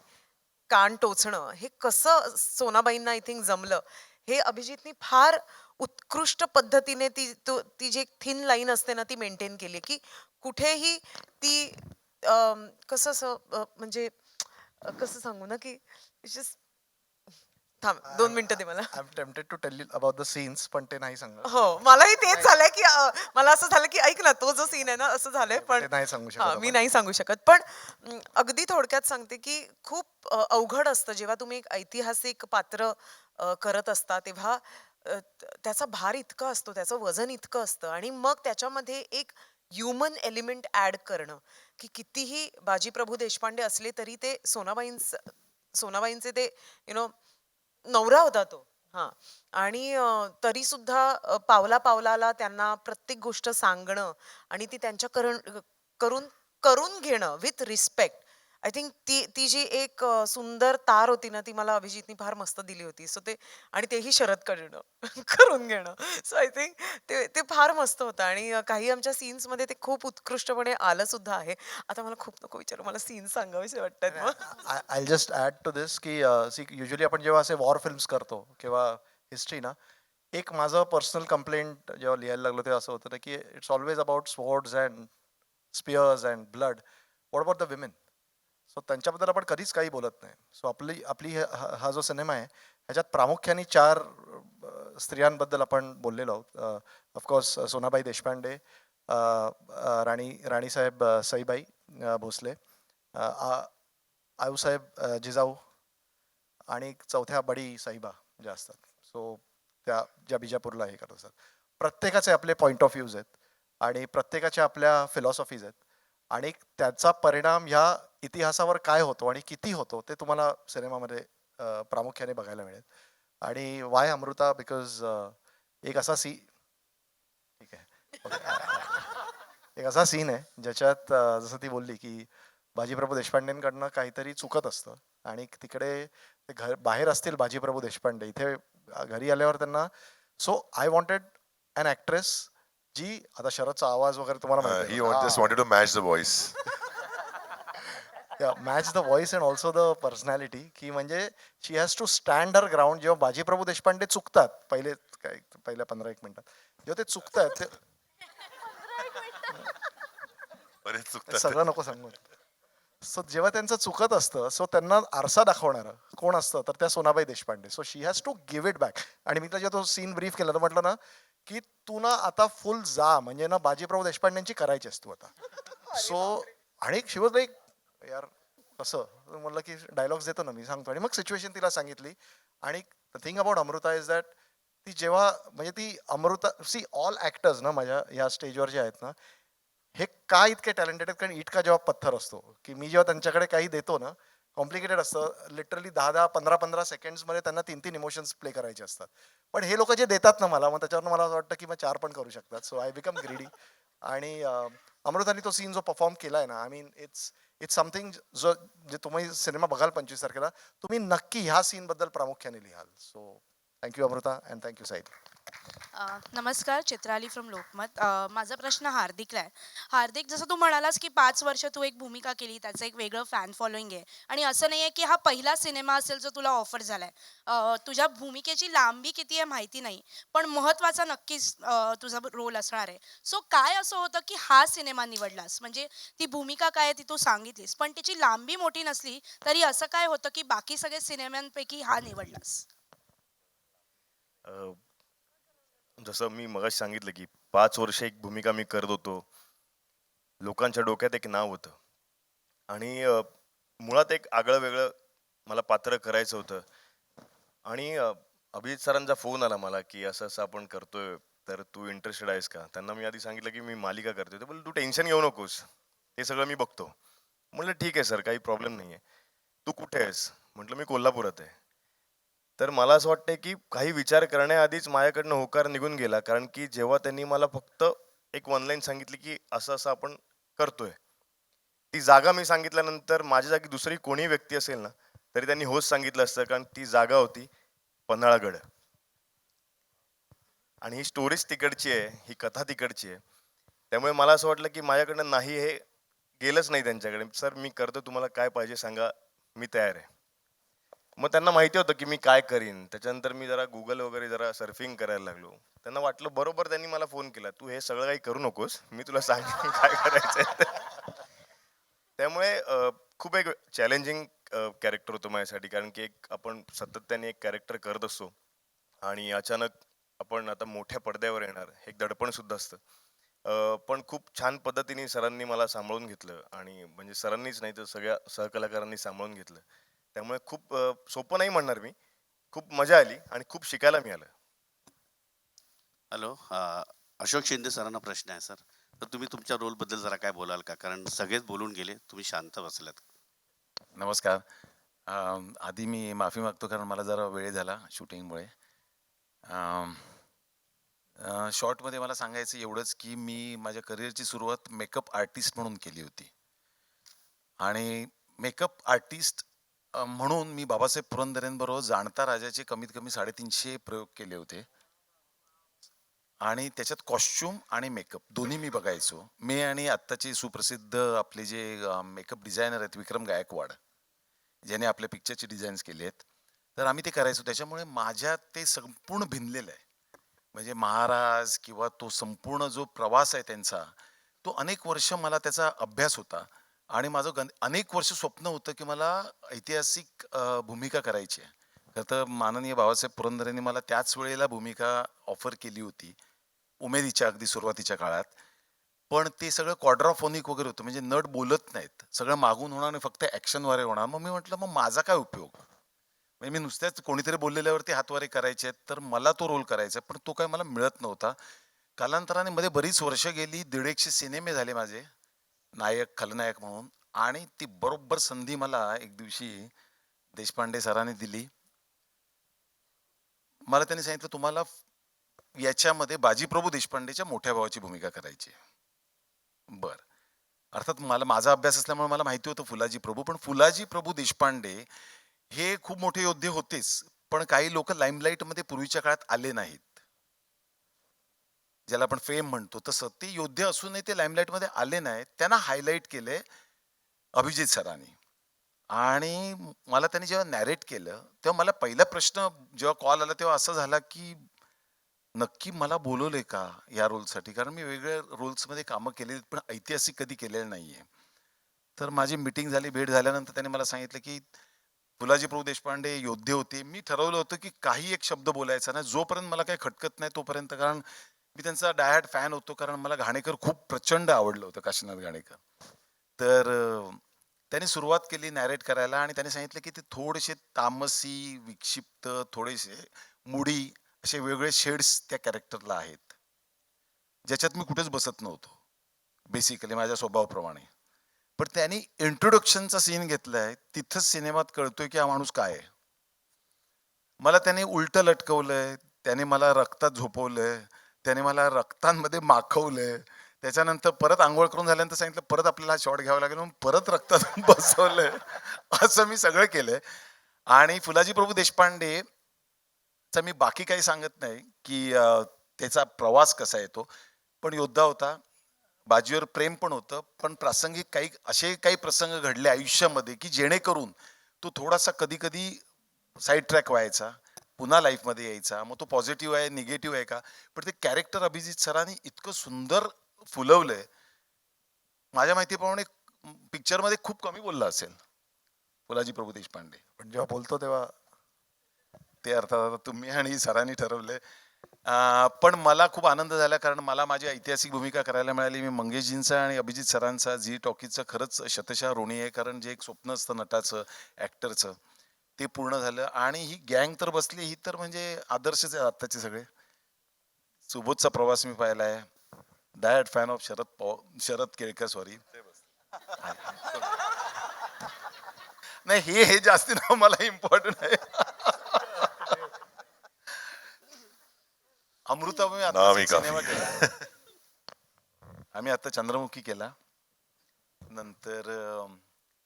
कान टोचणं हे कसं सोनाबाईंना आय थिंक जमलं, हे अभिजितनी फार उत्कृष्ट पद्धतीने ती जी एक थिन लाईन असते ना ती मेंटेन केली, की कुठेही ती कसं असं म्हणजे कसं सांगू ना, की थांब 2 मिनिटं दे मला. I am tempted to tell you about the scenes, पण ते नाही सांगणार. हो, मलाही तेच झालंय, की मला असं झालं, की ऐक ना, तो जो सीन आहे ना, असं झालंय. पण ते नाही सांगू शकत हां, मी आपण. नाही सांगू शकत. पण अगदी थोडक्यात सांगते, की खूप अवघड असतं जेव्हा तुम्ही एक ऐतिहासिक पात्र करत असता, तेव्हा त्याचा भार इतका असतो, त्याचं वजन इतकं असतं आणि मग त्याच्यामध्ये एक ह्युमन एलिमेंट ॲड करणं, की कितीही बाजीप्रभू देशपांडे असले तरी ते सोनाबाईंचे ते नवरा होता तो. हां. आणि तरी सुद्धा पावला पावलाला त्यांना प्रत्येक गोष्ट सांगणं आणि ती त्यांच्या करून करून घेणं विथ रिस्पेक्ट. आय थिंक ती जी एक सुंदर तार होती ना, ती मला अभिजितनी फार मस्त दिली होती. सो ते आणि तेही शरद करणं करून घेणं. सो आय थिंक ते ते फार मस्त होतं आणि काही आमच्या सीन्समध्ये ते खूप उत्कृष्टपणे आलं सुद्धा आहे. आता मला खूप नको विचारू, मला सीन्स सांगावेसे वाटतात मग. आय जस्ट ॲड टू दिस की युजली आपण जेव्हा असे वॉर फिल्म्स करतो किंवा हिस्ट्री ना, एक माझं पर्सनल कंप्लेंट जेव्हा लिहायला लागलो तेव्हा असं होतं ना, की it's always about swords and spears and blood. What about the women? So त्यांच्याबद्दल आपण कधीच काही बोलत नाही. सो आपली आपली हा जो सिनेमा आहे ह्याच्यात प्रामुख्याने 4 स्त्रियांबद्दल आपण बोललेलो आहोत. ऑफकोर्स सोनाबाई देशपांडे, राणीसाहेब सईबाई भोसले, आऊसाहेब जिजाऊ आणि चौथ्या बडी साहिबा ज्या असतात. सो त्या ज्या बिजापूरला हे करत असतात. प्रत्येकाचे आपले पॉईंट ऑफ व्ह्यूज आहेत आणि प्रत्येकाच्या आपल्या फिलॉसॉफीज आहेत आणि त्याचा परिणाम ह्या इतिहासावर काय होतो आणि किती होतो ते तुम्हाला सिनेमामध्ये प्रामुख्याने बघायला मिळेल. आणि वाय अमृता? बिकॉज एक असा ठीक आहे, एक असा सीन आहे ज्याच्यात जसं ती बोलली की बाजीप्रभू देशपांडेंकडनं काहीतरी चुकत असतं आणि तिकडे ते बाहेर असतील बाजीप्रभू देशपांडे, इथे घरी आल्यावर त्यांना so I wanted an actress जी आता शरदचा आवाज वगैरे तुम्हाला He just wanted to match the voice. Match the voice and also the personality, की म्हणजे she has to stand her ground. जेव्हा बाजीप्रभू देशपांडे चुकतात पहिल्या 15-1 मिनिटात जेव्हा ते चुकतात सगळं नको सांगू. सो जेव्हा त्यांचं चुकत असतं सो त्यांना आरसा दाखवणारं कोण असतं तर त्या Sonabai Deshpande. So she has to give it back. आणि मी जेव्हा तो सीन ब्रीफ केला तर म्हटलं ना की तू ना आता फुल जा, म्हणजे ना बाजीप्रभू देशपांडेंची करायचीस तू आता. सो आणि शिवज लाईक यार कसं म्हटलं की डायलॉग्स देतो ना मी सांगतो आणि मग सिच्युएशन तिला सांगितली. आणि the thing about Amruta is that ती जेव्हा म्हणजे ती अमृता सी ऑल ॲक्टर्स ना माझ्या या स्टेजवर जे आहेत ना, हे का इतके टॅलेंटेड आहेत? कारण इटका जेव्हा पत्थर असतो, की मी जेव्हा त्यांच्याकडे काही देतो ना, कॉम्प्लिकेटेड असतं. लिटरली 10-10, 15-15 सेकंड्समध्ये त्यांना 3-3 इमोशन्स प्ले करायचे असतात. पण हे लोकं जे देतात ना मला, मग त्याच्यावरनं मला असं वाटतं, की मग 4 पण करू शकतात. So I become greedy. आणि अमृतानी तो सीन जो परफॉर्म केलाय ना, I mean it's it's something जो जे तुम्ही सिनेमा बघाल 25 तारखेला, तुम्ही नक्की ह्या सीनबद्दल प्रामुख्याने लिहाल. So thank you Amruta and thank you Sahil. नमस्कार, चित्राली फ्रॉम लोकमत. माझा प्रश्न हार्दिकला आहे. हार्दिक, जसं तू म्हणालास की 5 वर्ष तू एक भूमिका केली, त्याचं एक वेगळं फॅन फॉलोईंग आहे आणि असं नाही आहे की हा पहिला सिनेमा असेल जो तुला ऑफर झाला आहे. तुझ्या भूमिकेची लांबी किती आहे माहिती नाही, पण महत्त्वाचा नक्कीच तुझा रोल असणार आहे. सो काय असं होतं की हा सिनेमा निवडलास? म्हणजे ती भूमिका काय आहे ती तू सांगितलीस, पण तिची लांबी मोठी नसली तरी असं काय होतं की बाकी सगळे सिनेमांपैकी हा निवडलास? जसं मी मगाशी सांगितलं की 5 वर्ष एक भूमिका मी करत होतो. लोकांच्या डोक्यात एक नाव होतं आणि मुळात एक आगळं वेगळं मला पात्र करायचं होतं. आणि अभिजित सरांचा फोन आला मला की असं असं आपण करतोय, तर तू इंटरेस्टेड आहेस का? त्यांना मी आधी सांगितलं की मी मालिका करतोय. ते बोलले, तू टेन्शन घेऊ नकोस, हे सगळं मी बघतो. म्हटलं ठीक आहे सर, काही प्रॉब्लेम नाही आहे. तू कुठे आहेस? म्हटलं मी कोल्हापुरात आहे. तर मला असं वाटतंय की काही विचार करण्याआधीच माझ्याकडनं होकार निघून गेला, कारण की जेव्हा त्यांनी मला फक्त एक वन लाईन सांगितली की असं असं आपण करतोय. ती जागा मी सांगितल्यानंतर माझ्या जागी दुसरी कोणी व्यक्ती असेल ना, तरी त्यांनी होच सांगितलं असतं, कारण ती जागा होती पन्हाळगड. आणि ही स्टोरीच तिकडची आहे, ही कथा तिकडची आहे. त्यामुळे मला असं वाटलं की माझ्याकडनं नाही हे गेलंच नाही त्यांच्याकडे. सर मी करतो, तुम्हाला काय पाहिजे सांगा, मी तयार आहे. मग त्यांना माहिती होतं की मी काय करीन. त्याच्यानंतर मी जरा Google वगैरे जरा सर्फिंग करायला लागलो. त्यांना वाटलं बरोबर, त्यांनी मला फोन केला, "तू हे सगळं काही करू नकोस. मी तुला सांगेन काय करायचंय ते." त्यामुळे खूप एक चॅलेंजिंग कॅरेक्टर होतं माझ्यासाठी, कारण की एक आपण सातत्याने एक कॅरेक्टर करत असतो आणि अचानक आपण आता मोठ्या पडद्यावर येणार, हे एक दडपण सुद्धा असतं. पण खूप छान पद्धतीने सरांनी मला सांभाळून घेतलं आणि म्हणजे सरांनीच नाही तर सगळ्या सहकलाकारांनी सांभाळून घेतलं. त्यामुळे खूप सोपं नाही म्हणणार मी. खूप मजा आली आणि खूप शिकायला मिळालं. हॅलो, अशोक शिंदे सरांना प्रश्न आहे सर. तर तुम्ही तुमच्या रोलबद्दल जरा काय बोलाल का? कारण सगळेच बोलून गेले, तुम्ही शांत बसलात. नमस्कार. आधी मी माफी मागतो, कारण मला जरा वेळ झाला शूटिंगमुळे. शॉर्टमध्ये मला सांगायचं एवढंच की मी माझ्या करिअरची सुरुवात मेकअप आर्टिस्ट म्हणून केली होती. आणि मेकअप आर्टिस्ट म्हणून मी बाबासाहेब पुरंदरेंबरोबर जाणता राजाचे कमीत कमी 350 प्रयोग केले होते. आणि त्याच्यात कॉस्च्युम आणि मेकअप दोन्ही मी बघायचो. मी आणि आत्ताचे सुप्रसिद्ध आपले जे मेकअप डिझायनर आहेत विक्रम गायकवाड, ज्याने आपल्या पिक्चरचे डिझाईन्स केले आहेत. तर आम्ही ते करायचो. त्याच्यामुळे माझ्यात ते संपूर्ण भिनलेलं आहे. म्हणजे महाराज किंवा तो संपूर्ण जो प्रवास आहे त्यांचा, तो अनेक वर्ष मला त्याचा अभ्यास होता. आणि माझं अनेक वर्ष स्वप्न होतं की मला ऐतिहासिक भूमिका करायची आहे. खरं तर माननीय बाबासाहेब पुरंदरेंनी मला त्याच वेळेला भूमिका ऑफर केली होती, उमेदीच्या अगदी सुरुवातीच्या काळात. पण ते सगळं क्वाड्राफोनिक वगैरे होतं, म्हणजे नट बोलत नाहीत. सगळं मागून होणार आणि फक्त ॲक्शनवारे होणार. मग मी म्हटलं, मग माझा काय उपयोग? म्हणजे मी नुसत्याच कोणीतरी बोललेल्यावरती हातवारे करायचे आहेत, तर मला तो रोल करायचा आहे, पण तो काही मला मिळत नव्हता. कालांतराने मध्ये बरीच वर्ष गेली, 150 सिनेमे झाले माझे नायक खलनायक म्हणून. आणि ती बरोबर संधी मला एक दिवशी देशपांडे सरांनी दिली. मला त्यांनी सांगितलं, तुम्हाला याच्यामध्ये बाजीप्रभू देशपांडेच्या मोठ्या भावाची भूमिका करायची आहे. बर, अर्थात मला माझा अभ्यास असल्यामुळे मला माहिती होतं फुलाजी प्रभू, पण फुलाजी प्रभू देशपांडे हे खूप मोठे योद्धे होतेच, पण काही लोक लाईमलाईटमध्ये पूर्वीच्या काळात आले नाहीत, ज्याला आपण फेम म्हणतो. तसं ते योद्धे असूनही ते लाईमलाईटमध्ये आले नाहीत. त्यांना हायलाईट केले अभिजित सरांनी. आणि मला त्यांनी जेव्हा नॅरेट केलं, तेव्हा मला पहिला प्रश्न जेव्हा कॉल आला तेव्हा असा झाला की नक्की मला बोलवलंय का या रोलसाठी? कारण मी वेगवेगळ्या रोल्समध्ये कामं केलेली, पण ऐतिहासिक कधी केलेलं नाहीये. तर माझी मीटिंग झाली, भेट झाल्यानंतर त्यांनी मला सांगितलं की फुलाजी प्रभू देशपांडे योद्धे होते. मी ठरवलं होतं की काही एक शब्द बोलायचा नाही, जोपर्यंत मला काही खटकत नाही तोपर्यंत. कारण मी त्यांचा डायहार्ड फॅन होतो, कारण मला घाणेकर खूप प्रचंड आवडलं होतं, काशीनाथ घाणेकर. तर त्यांनी सुरुवात केली नॅरेट करायला आणि त्यांनी सांगितलं की ते थोडेसे तामसी, विक्षिप्त, थोडेसे मुडी असे वेगवेगळे शेड्स त्या कॅरेक्टरला आहेत ज्याच्यात मी कुठेच बसत नव्हतो बेसिकली माझ्या स्वभावाप्रमाणे. पण त्यांनी इंट्रोडक्शनचा सीन घेतलाय तिथंच सिनेमात कळतोय की हा माणूस काय आहे. मला त्याने उलटं लटकवलंय, त्याने मला रक्तात झोपवलंय, त्याने मला रक्तांमध्ये माखवलंय, त्याच्यानंतर परत आंघोळ करून झाल्यानंतर सांगितलं परत आपल्याला शॉट घ्यावा लागेल म्हणून परत रक्तात बसवलंय. असं मी सगळं केलंय. आणि फुलाजी प्रभू देशपांडे चा मी बाकी काही सांगत नाही की त्याचा प्रवास कसा येतो, पण योद्धा होता, बाजीवर प्रेम पण होतं, पण प्रासंगिक काही असे काही प्रसंग घडले आयुष्यामध्ये की जेणेकरून तो थोडासा कधी कधी साईड ट्रॅक व्हायचा, पुन्हा लाईफमध्ये यायचा. मग तो पॉझिटिव्ह आहे निगेटिव्ह आहे का, पण ते कॅरेक्टर अभिजित सरांनी इतकं सुंदर फुलवलंय. माझ्या माहितीप्रमाणे पिक्चरमध्ये खूप कमी बोलला असेल फुलाजी प्रभू देशपांडे, पण जेव्हा बोलतो तेव्हा ते अर्थात आता तुम्ही आणि सरांनी ठरवलंय. पण मला खूप आनंद झाला कारण मला माझी ऐतिहासिक भूमिका करायला मिळाली. मी मंगेशजींचा आणि अभिजित सरांचा झी टॉकीजचं खरंच शतशः ऋणी आहे, कारण जे एक स्वप्न असतं नटाचं ॲक्टरचं ते पूर्ण झालं. आणि ही गँग तर बसली, ही तर म्हणजे आदर्शच आहे आत्ताचे सगळे. सुबोधचा प्रवास मी पाहिला आहे, diet fan of Sharad Kelkar, sorry नाही हे जास्ती नाव मला इम्पॉर्टंट आहे. अमृताभूमी आता नाव ही सिनेमा काफी. केला आम्ही आता, चंद्रमुखी केला, नंतर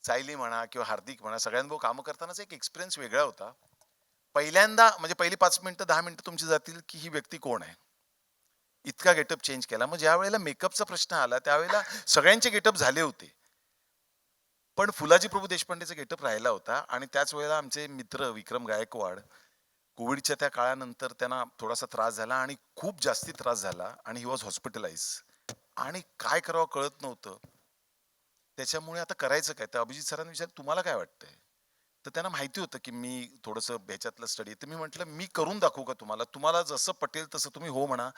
सायली म्हणा किंवा हार्दिक म्हणा, सगळ्यांबरोबर कामं करतानाच एक एक्सपिरियन्स वेगळा होता. पहिल्यांदा म्हणजे पहिली 5 मिनिटं 10 मिनिटं तुमची जातील की ही व्यक्ती कोण आहे, इतका गेटअप चेंज केला. मग ज्या वेळेला मेकअपचा प्रश्न आला त्यावेळेला सगळ्यांचे गेटअप झाले होते, पण फुलाजी प्रभू देशपांडेचा गेटअप राहिला होता. आणि त्याच वेळेला आमचे मित्र विक्रम गायकवाड, कोविडच्या त्या काळानंतर त्यांना थोडासा त्रास झाला आणि खूप जास्ती त्रास झाला आणि ही वॉज हॉस्पिटलाइज आणि काय करावं कळत नव्हतं. त्याच्यामुळे आता करायचं काय, तर अभिजित सरांनी विचारलं तुम्हाला काय वाटतंय, तर त्यांना माहिती होतं की मी थोडंसं ह्याच्यातलं स्टडी, तर मी म्हटलं मी करून दाखवू का तुम्हाला, तुम्हाला जसं पटेल तसं तुम्ही हो म्हणा,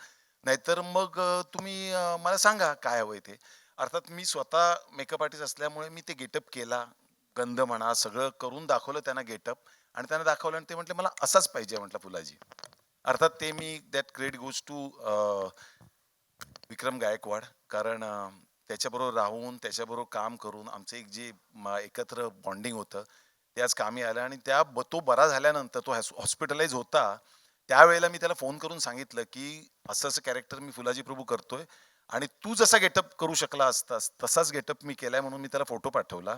नाहीतर मग तुम्ही मला सांगा काय हवंय ते. अर्थात मी स्वतः मेकअप आर्टिस्ट असल्यामुळे मी ते गेटअप केला, गंध म्हणा सगळं करून दाखवलं त्यांना गेटअप, आणि त्यांना दाखवलं आणि ते म्हटले मला असाच पाहिजे म्हटलं फुलाजी. अर्थात ते me that credit goes to विक्रम गायकवाड, कारण त्याच्याबरोबर राहून त्याच्याबरोबर काम करून आमचं एक जे एकत्र बॉन्डिंग होतं ते आज कामी आलं. आणि तो बरा झाल्यानंतर तो हॉस्पिटलाइज होता त्यावेळेला मी त्याला फोन करून सांगितलं की असं असं कॅरेक्टर मी फुलाजी प्रभू करतोय आणि तू जसा गेटअप करू शकला असतास तसाच गेटअप मी केलाय, म्हणून मी त्याला फोटो पाठवला.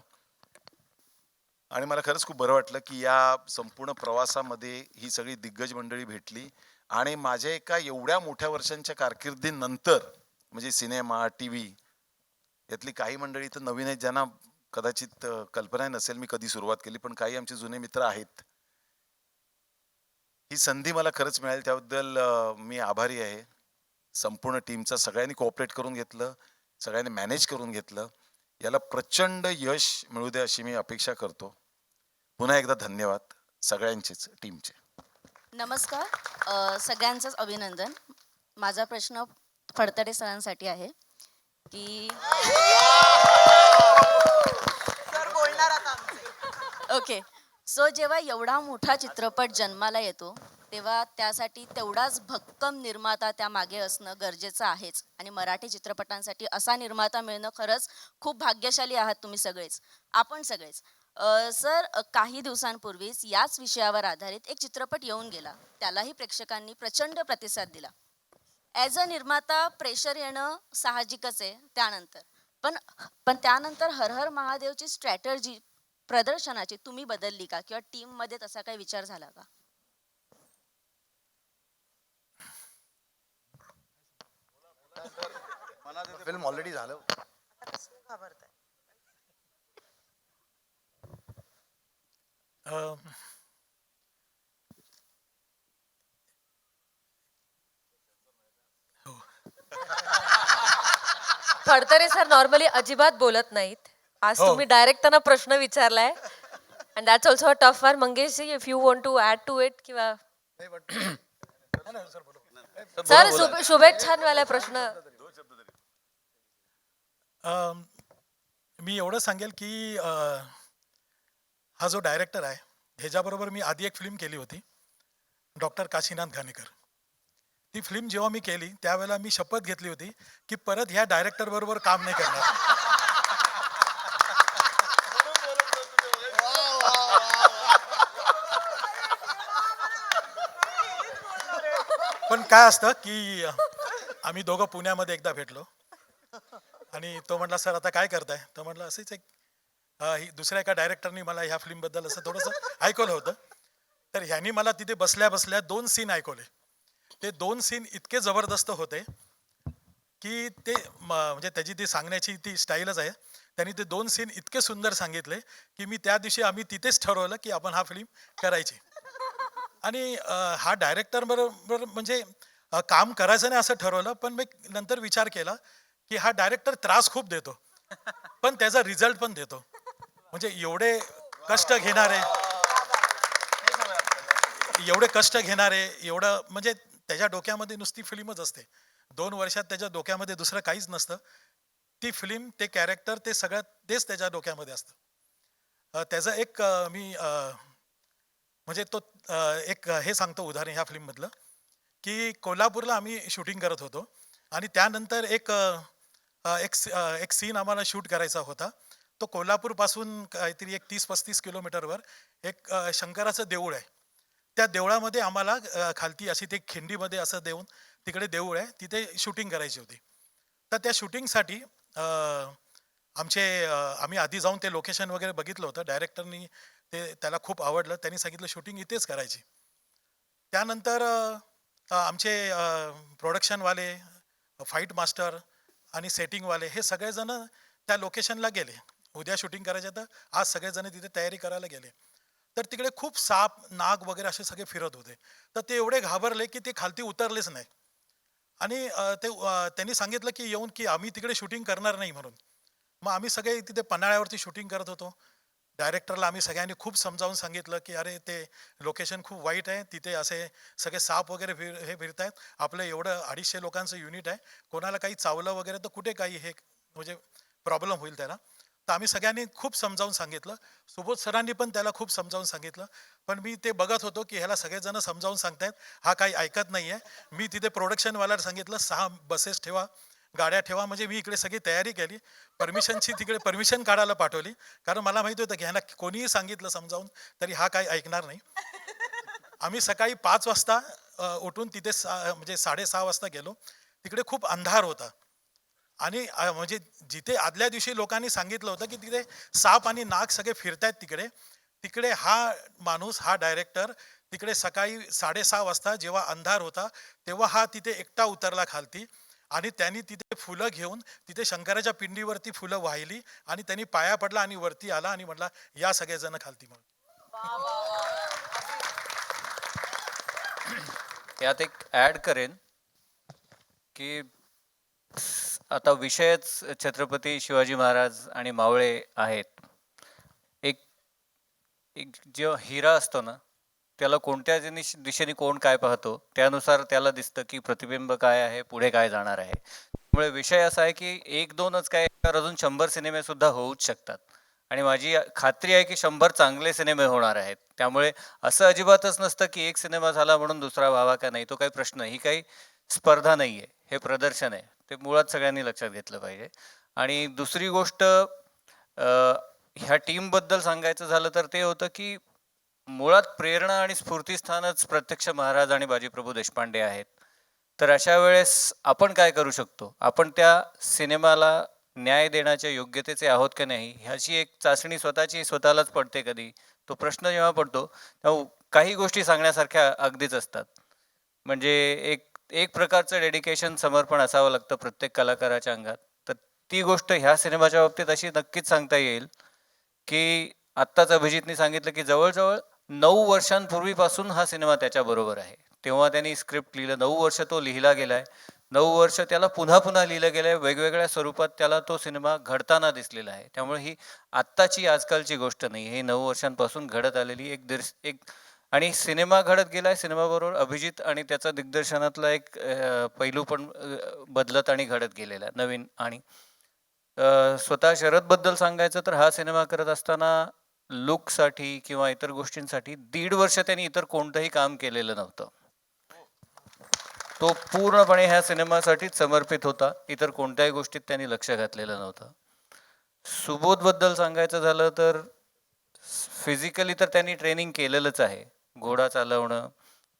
आणि मला खरंच खूप बरं वाटलं की या संपूर्ण प्रवासामध्ये ही सगळी दिग्गज मंडळी भेटली. आणि माझ्या एका एवढ्या मोठ्या वर्षांच्या कारकिर्दीनंतर म्हणजे सिनेमा टी व्ही यातली काही मंडळी तर नवीन आहेत ज्यांना कदाचित कल्पना नसेल मी कधी सुरुवात केली, पण काही आमचे जुने मित्र आहेत. ही संधी मला खरंच मिळाली त्याबद्दल मी आभारी आहे. संपूर्ण टीमचा सगळ्यांनी कोऑपरेट करून घेतलं, सगळ्यांनी मॅनेज करून घेतलं. याला प्रचंड यश मिळू दे अशी मी अपेक्षा करतो. पुन्हा एकदा धन्यवाद सगळ्यांचेच टीमचे. नमस्कार, सगळ्यांचंच अभिनंदन. माझा प्रश्न फडतरे सरांसाठी आहे की ओके, सो जेव्हा एवढा मोठा चित्रपट जन्माला येतो तेव्हा त्यासाठी तेवढाच भक्कम निर्माता त्यामागे असणं गरजेचं आहेच. आणि मराठी चित्रपटांसाठी असा निर्माता मिळणं खरंच खूप भाग्यशाली आहात तुम्ही सगळेच, आपण सगळेच. सर, काही दिवसांपूर्वीच याच विषयावर आधारित एक चित्रपट येऊन गेला, त्यालाही प्रेक्षकांनी प्रचंड प्रतिसाद दिला. ॲज अ निर्माता प्रेशर येणं साहजिकच आहे त्यानंतर, पण त्यानंतर हर हर महादेवची स्ट्रॅटर्जी प्रदर्शनाची तुम्ही बदलली का, किंवा टीममध्ये तसा काही विचार झाला का? फिल्म ऑलरेडी झालं. फडतरे सर नॉर्मली अजिबात बोलत नाहीत. आज तुम्ही डायरेक्ट त्यांना प्रश्न विचारलाय, and that's also a tough one. Mangesh ji, if you want to add to it किंवा सर शुभेच्छांवाला प्रश्न. मी एवढं सांगेल की हा जो डायरेक्टर आहे ह्याच्याबरोबर मी आधी एक फिल्म केली होती, डॉक्टर काशीनाथ घाणेकर. ती फिल्म जेव्हा मी केली त्यावेळेला मी शपथ घेतली होती की परत ह्या डायरेक्टर बरोबर काम नाही करणार. पण काय असतं की आम्ही दोघं पुण्यामध्ये एकदा भेटलो आणि तो म्हटला सर आता काय करताय, तर म्हटलं असंच एक दुसऱ्या एका डायरेक्टरनी मला ह्या फिल्मबद्दल असं थोडंसं ऐकवलं होतं. तर ह्यांनी मला तिथे बसल्या बसल्या 2 सीन ऐकवले. ते 2 सीन इतके जबरदस्त होते की ते म्हणजे त्याची ती सांगण्याची ती स्टाईलच आहे. त्यांनी ते 2 सीन इतके सुंदर सांगितले की मी त्या दिवशी आम्ही तिथेच ठरवलं की आपण हा फिल्म करायची. आणि हा डायरेक्टर बरोबर म्हणजे काम करायचं नाही असं ठरवलं. पण मी नंतर विचार केला की हा डायरेक्टर त्रास खूप देतो पण त्याचा रिझल्ट पण देतो. म्हणजे एवढे कष्ट घेणारे एवढं म्हणजे त्याच्या डोक्यामध्ये नुसती फिल्मच असते. 2 वर्षात त्याच्या डोक्यामध्ये दुसरं काहीच नसतं. ती फिल्म, ते कॅरेक्टर, ते सगळं तेच त्याच्या डोक्यामध्ये असतं. त्याचं एक मी म्हणजे तो एक हे सांगतो उदाहरण ह्या फिल्ममधलं की कोल्हापूरला आम्ही शूटिंग करत होतो आणि त्यानंतर एक सीन आम्हाला शूट करायचा होता. तो कोल्हापूरपासून काहीतरी एक 30-35 किलोमीटरवर एक शंकराचं देऊळ आहे. त्या देवळामध्ये आम्हाला खालती अशी ते खिंडीमध्ये असं देऊन तिकडे देऊळ आहे, तिथे शूटिंग करायची होती. तर त्या शूटिंगसाठी आम्ही आधी जाऊन ते लोकेशन वगैरे बघितलं होतं. डायरेक्टरनी त्याला खूप आवडलं. त्यांनी सांगितलं शूटिंग इथेच करायची. त्यानंतर आमचे प्रोडक्शनवाले, फाईट मास्टर आणि सेटिंगवाले हे सगळेजण त्या लोकेशनला गेले. उद्या शूटिंग करायचं तर आज सगळेजण तिथे तयारी करायला गेले. तर तिकडे खूप साप, नाग वगैरे असे सगळे फिरत होते. तर ते एवढे घाबरले की ते खालती उतरलेच नाही. आणि त्यांनी सांगितलं की येऊन की आम्ही तिकडे शूटिंग करणार नाही म्हणून. मग आम्ही सगळे तिथे पन्हाळ्यावरती शूटिंग करत होतो. डायरेक्टरला आम्ही सगळ्यांनी खूप समजावून सांगितलं की अरे ते लोकेशन खूप वाईट आहे, तिथे असे सगळे साप वगैरे हे फिरत आहेत. आपलं एवढं 250 लोकांचं युनिट आहे, कोणाला काही चावलं वगैरे तर कुठे काही हे म्हणजे प्रॉब्लेम होईल त्याला. तर आम्ही सगळ्यांनी खूप समजावून सांगितलं. सुबोध सरांनी पण त्याला खूप समजावून सांगितलं. पण मी ते बघत होतो की ह्याला सगळेजण समजावून सांगतायत, हा काही ऐकत नाही आहे. मी तिथे प्रोडक्शनवाल्याला सांगितलं 6 बसेस ठेवा, गाड्या ठेवा. म्हणजे मी इकडे सगळी तयारी केली. परमिशनची तिकडे परमिशन काढायला पाठवली. कारण मला माहिती होतं की ह्यांना कोणीही सांगितलं समजावून तरी हा काही ऐकणार नाही. आम्ही सकाळी 5 वाजता उठून तिथे म्हणजे 6:30 वाजता गेलो. तिकडे खूप अंधार होता आणि म्हणजे जिथे आदल्या दिवशी लोकांनी सांगितलं होतं की तिथे साप आणि नाग सगळे फिरतायत तिकडे हा माणूस, हा डायरेक्टर तिकडे सकाळी 6:30 वाजता जेव्हा अंधार होता तेव्हा हा तिथे एकटा उतरला खालती आणि त्यांनी तिथे फुलं घेऊन तिथे शंकराच्या पिंडीवरती फुलं वाहिली आणि त्यांनी पाया पडला आणि वरती आला आणि म्हटला या सगळेजण खालती म्हणून. यात एक ॲड करेन की आता विषयच छत्रपती शिवाजी महाराज आणि मावळे आहेत. एक जो हिरा असतो ना, त्याला कोणत्या दिशेने कोण काय पाहतो त्यानुसार त्याला दिसतं की प्रतिबिंब काय आहे, पुढे काय जाणार आहे. त्यामुळे विषय असा आहे की 1-2च काय तर अजून 100 सिनेमे सुद्धा होऊच शकतात आणि माझी खात्री आहे की 100 चांगले सिनेमे होणार आहेत. त्यामुळे असं अजिबातच नसतं की एक सिनेमा झाला म्हणून दुसरा व्हावा का नाही, तो काही प्रश्न. ही काही स्पर्धा नाही आहे, हे प्रदर्शन आहे. ते मुळात सगळ्यांनी लक्षात घेतलं पाहिजे. आणि दुसरी गोष्ट ह्या टीमबद्दल सांगायचं झालं तर ते होतं की मुळात प्रेरणा आणि स्फूर्तीस्थानच प्रत्यक्ष महाराज आणि बाजीप्रभू देशपांडे आहेत. तर अशा वेळेस आपण काय करू शकतो? आपण त्या सिनेमाला न्याय देण्याच्या योग्यतेचे आहोत का नाही ह्याची एक चाचणी स्वतःलाच पडते कधी. तो प्रश्न जेव्हा पडतो तेव्हा काही गोष्टी सांगण्यासारख्या अगदीच असतात. म्हणजे एक प्रकारचं डेडिकेशन, समर्पण असावं लागतं प्रत्येक कलाकाराच्या अंगात. तर ती गोष्ट ह्या सिनेमाच्या बाबतीत अशी नक्कीच सांगता येईल की आत्ताच अभिजितनी सांगितलं की जवळजवळ 9 वर्षांपूर्वीपासून हा सिनेमा त्याच्याबरोबर आहे. तेव्हा त्यांनी स्क्रिप्ट लिहिलं, 9 वर्ष तो लिहिला गेलाय, 9 वर्ष त्याला पुन्हा पुन्हा लिहिलं गेलंय, वेगवेगळ्या स्वरूपात त्याला तो सिनेमा घडताना दिसलेला आहे. त्यामुळे ही आत्ताची आजकालची गोष्ट नाही, ही 9 वर्षांपासून घडत आलेली एक आणि सिनेमा घडत गेलाय. सिनेमाबरोबर अभिजित आणि त्याचा दिग्दर्शनातला एक पैलू पण बदलत आणि घडत गेलेला आहे नवीन. आणि स्वतः शरदबद्दल सांगायचं तर हा सिनेमा करत असताना लुकसाठी किंवा इतर गोष्टींसाठी 1.5 वर्ष त्यांनी इतर कोणतंही काम केलेलं नव्हतं. तो पूर्णपणे ह्या सिनेमासाठीच समर्पित होता. इतर कोणत्याही गोष्टीत त्यांनी लक्ष घातलेलं नव्हतं. सुबोधबद्दल सांगायचं झालं तर फिजिकली तर त्यांनी ट्रेनिंग केलेलंच आहे. घोडा चालवणं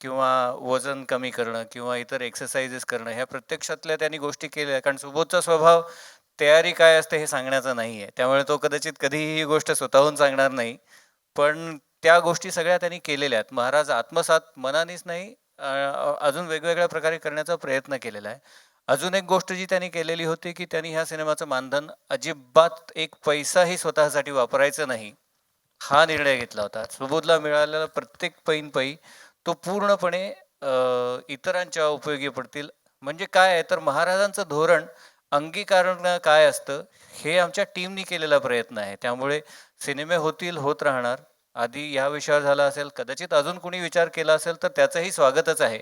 किंवा वजन कमी करणं किंवा इतर एक्सरसाइजेस करणं ह्या प्रत्यक्षातल्या त्यांनी गोष्टी केल्या. कारण सुबोधचा स्वभाव तयारी काय असते हे सांगण्याचा नाही आहे. त्यामुळे तो कदाचित कधीही ही गोष्ट स्वतःहून सांगणार नाही. पण त्या गोष्टी सगळ्या त्यांनी केलेल्या आहेत. महाराज आत्मसात मनानेच नाही अजून वेगवेगळ्या प्रकारे करण्याचा प्रयत्न केलेला आहे. अजून एक गोष्ट जी त्यांनी केलेली होती की त्यांनी ह्या सिनेमाचं मानधन अजिबात एक पैसाही स्वतःसाठी वापरायचं नाही हा निर्णय घेतला होता. सुबोधला मिळालेला प्रत्येक पैन तो पूर्णपणे इतरांच्या उपयोगी पडतील. म्हणजे काय आहे तर महाराजांचं धोरण अंगीकारण काय असतं हे आमच्या टीमनी केलेला प्रयत्न आहे. त्यामुळे सिनेमे होतील, होत राहणार. आधी या विषयावर झाला असेल, कदाचित अजून कोणी विचार केला असेल तर त्याचंही स्वागतच आहे.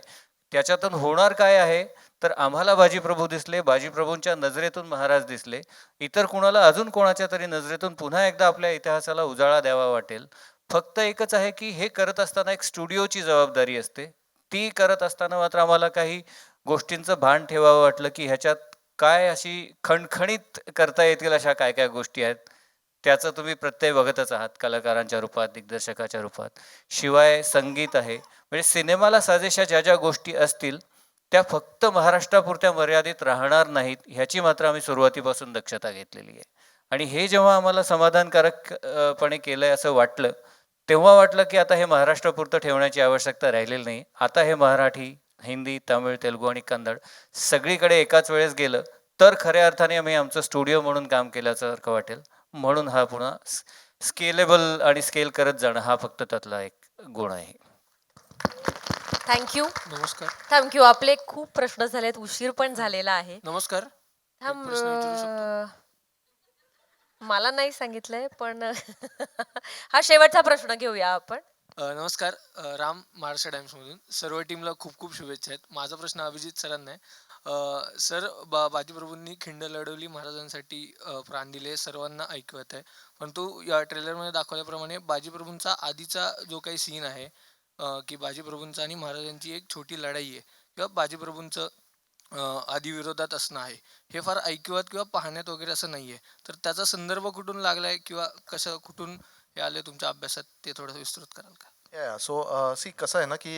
त्याच्यातून होणार काय आहे तर आम्हाला बाजीप्रभू दिसले, बाजीप्रभूंच्या नजरेतून महाराज दिसले. इतर कुणाला अजून कोणाच्या तरी नजरेतून पुन्हा एकदा आपल्या इतिहासाला उजाळा द्यावा वाटेल. फक्त एकच आहे की हे करत असताना एक स्टुडिओची जबाबदारी असते. ती करत असताना मात्र आम्हाला काही गोष्टींचं भान ठेवावं वाटलं की ह्याच्यात काय अशी खणखणीत करता येतील अशा काय काय गोष्टी आहेत. त्याचं तुम्ही प्रत्यय बघतच आहात कलाकारांच्या रूपात, दिग्दर्शकाच्या रूपात. शिवाय संगीत आहे. म्हणजे सिनेमाला साजेशा ज्या ज्या गोष्टी असतील त्या फक्त महाराष्ट्रापुरत्या मर्यादित राहणार नाहीत ह्याची मात्र आम्ही सुरुवातीपासून दक्षता घेतलेली आहे. आणि हे जेव्हा आम्हाला समाधानकारकपणे केलंय असं वाटलं तेव्हा वाटलं की आता हे महाराष्ट्रापुरतं ठेवण्याची आवश्यकता राहिलेली नाही. आता हे मराठी, हिंदी, तमिळ, तेलुगू आणि कन्नड सगळीकडे एकाच वेळेस गेलं तर खऱ्या अर्थाने आम्ही आमचं स्टुडिओ म्हणून काम केल्यासारखं वाटेल. म्हणून हा पुन्हा स्केलेबल आणि स्केल करत जाणं हा फक्त त्यातला एक गुण आहे. थँक्यू. नमस्कार. थँक्यू. आपले खूप प्रश्न झालेत, उशीर पण झालेला आहे. नमस्कार. थांब, प्रश्न विचारू शकतो? मला नाही सांगितलंय पण हा शेवटचा प्रश्न घेऊया आपण. नमस्कार. राम महाराष्ट्र टाइम्समधून सर्व टीमला खूप खूप शुभेच्छा आहेत. माझा प्रश्न अभिजित सरांना आहे. सर, बाजीप्रभूंनी खिंड लढवली, महाराजांसाठी प्राण दिले, सर्वांना ऐकवत आहे. परंतु या ट्रेलरमध्ये दाखवल्याप्रमाणे बाजीप्रभूंचा आधीचा जो काही सीन आहे की बाजीप्रभूंचा आणि महाराजांची एक छोटी लढाई आहे किंवा बाजीप्रभूंचं आधी विरोधात असणं आहे, हे फार ऐकिवात किंवा पाहण्यात वगैरे असं नाही आहे. तर त्याचा संदर्भ कुठून लागलाय किंवा कुठून हे आले तुमच्या अभ्यासात ते थोडं विस्तृत कराल का? सो सी कसं आहे ना की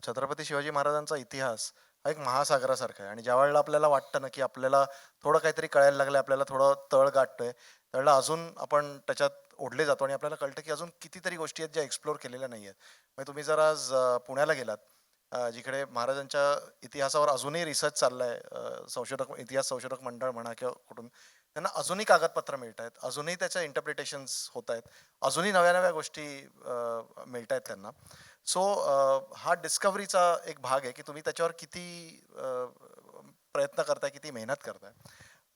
छत्रपती शिवाजी महाराजांचा इतिहास हा एक महासागरासारखा आहे. आणि ज्या वेळेला आपल्याला वाटतं ना की आपल्याला थोडं काहीतरी कळायला लागलं, आपल्याला थोडं तळ गाठतोय, त्यावेळेला अजून आपण त्याच्यात ओढले जातो आणि आपल्याला कळतं की अजून कितीतरी गोष्टी आहेत ज्या एक्सप्लोर केलेल्या नाही आहेत. म्हणजे तुम्ही जर आज पुण्याला गेलात, जिकडे महाराजांच्या इतिहासावर अजूनही रिसर्च चाललाय, इतिहास संशोधक मंडळ म्हणा किंवा कुठून, त्यांना अजूनही कागदपत्र मिळत आहेत, अजूनही त्याच्या इंटरप्रिटेशन्स होत आहेत, अजूनही नव्या नव्या गोष्टी मिळत आहेत त्यांना. सो हा डिस्कव्हरीचा एक भाग आहे की तुम्ही त्याच्यावर किती प्रयत्न करताय, किती मेहनत करताय.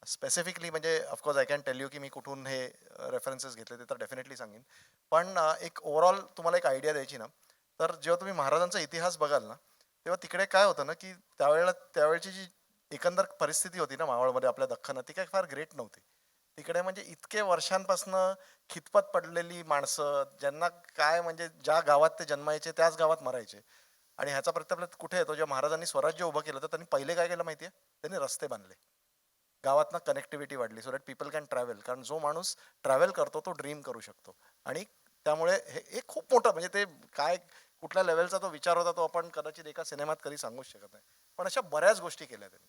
स्पेसिफिकली म्हणजे of course I can tell you की मी कुठून हे रेफरन्सेस घेतले ते तर डेफिनेटली सांगेन. पण एक ओव्हरऑल तुम्हाला एक आयडिया द्यायची ना, तर जेव्हा तुम्ही महाराजांचा इतिहास बघाल ना, तेव्हा तिकडे काय होतं ना की त्यावेळेची जी एकंदर परिस्थिती होती ना मावळमध्ये, आपल्या दख्खनात, ती काय फार ग्रेट नव्हती. तिकडे म्हणजे इतके वर्षांपासनं खितपत पडलेली माणसं, ज्यांना काय म्हणजे ज्या गावात ते जन्मायचे त्याच गावात मरायचे. आणि ह्याचा प्रत्येक कुठे येतो, जेव्हा महाराजांनी स्वराज्य उभं केलं तर त्यांनी पहिले काय केलं माहितीये, त्यांनी रस्ते बांधले, गावातनं कनेक्टिव्हिटी वाढली, so that people can travel. कारण जो माणूस ट्रॅव्हल करतो तो ड्रीम करू शकतो. आणि त्यामुळे हे खूप मोठं म्हणजे ते काय कुठल्या लेवलचा तो विचार होता तो आपण कदाचित एका सिनेमात कधी सांगूच शकत नाही. पण अशा बऱ्याच गोष्टी केल्या त्यांनी.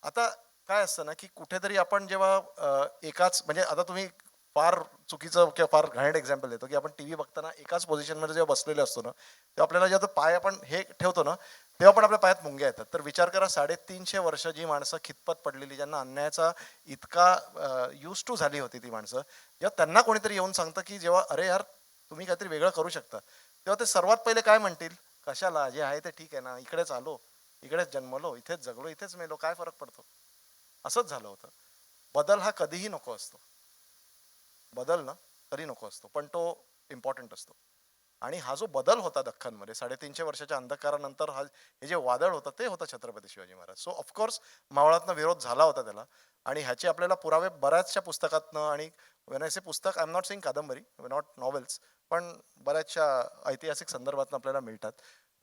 आता काय असतं ना की कुठेतरी आपण जेव्हा एकाच म्हणजे आता तुम्ही फार चुकीचं किंवा फार घाणेरडं एक्झाम्पल देतो की आपण टीव्ही बघताना एकाच पोझिशनमध्ये जेव्हा बसलेले असतो ना, तेव्हा आपल्याला जेव्हा पाय आपण हे ठेवतो ना, तेव्हा पण आपल्या पायात मुंग्या येतात. तर विचार करा, 350 वर्ष जी माणसं खितपत पडलेली, ज्यांना अन्यायाचा इतका यूज टू झाली होती ती माणसं, जेव्हा त्यांना कोणीतरी येऊन सांगतं की जेव्हा अरे यार तुम्ही काहीतरी वेगळं करू शकता, तेव्हा ते सर्वात पहिले काय म्हणतील, कशाला, जे आहे ते ठीक आहे ना, इकडेच आलो, इकडेच जन्मलो, इथेच जगलो, इथेच मेलो, काय फरक पडतो. असंच झालं होतं. बदल हा कधीही नको असतो, बदल ना कधी नको असतो, पण तो इम्पॉर्टंट असतो. आणि हा जो बदल होता दख्खनमध्ये 350 वर्षाच्या अंधकारानंतर, हे जे वादळ होतं ते होतं छत्रपती शिवाजी महाराज. सो ऑफकोर्स मावळातनं विरोध झाला होता त्याला, आणि ह्याचे आपल्याला पुरावे बऱ्याचशा पुस्तकातनं, आणि वेन आय से पुस्तक, आय एम नॉट सेइंग कादंबरी, नॉट नॉवेल्स, पण बऱ्याचशा ऐतिहासिक संदर्भातनं आपल्याला मिळतात.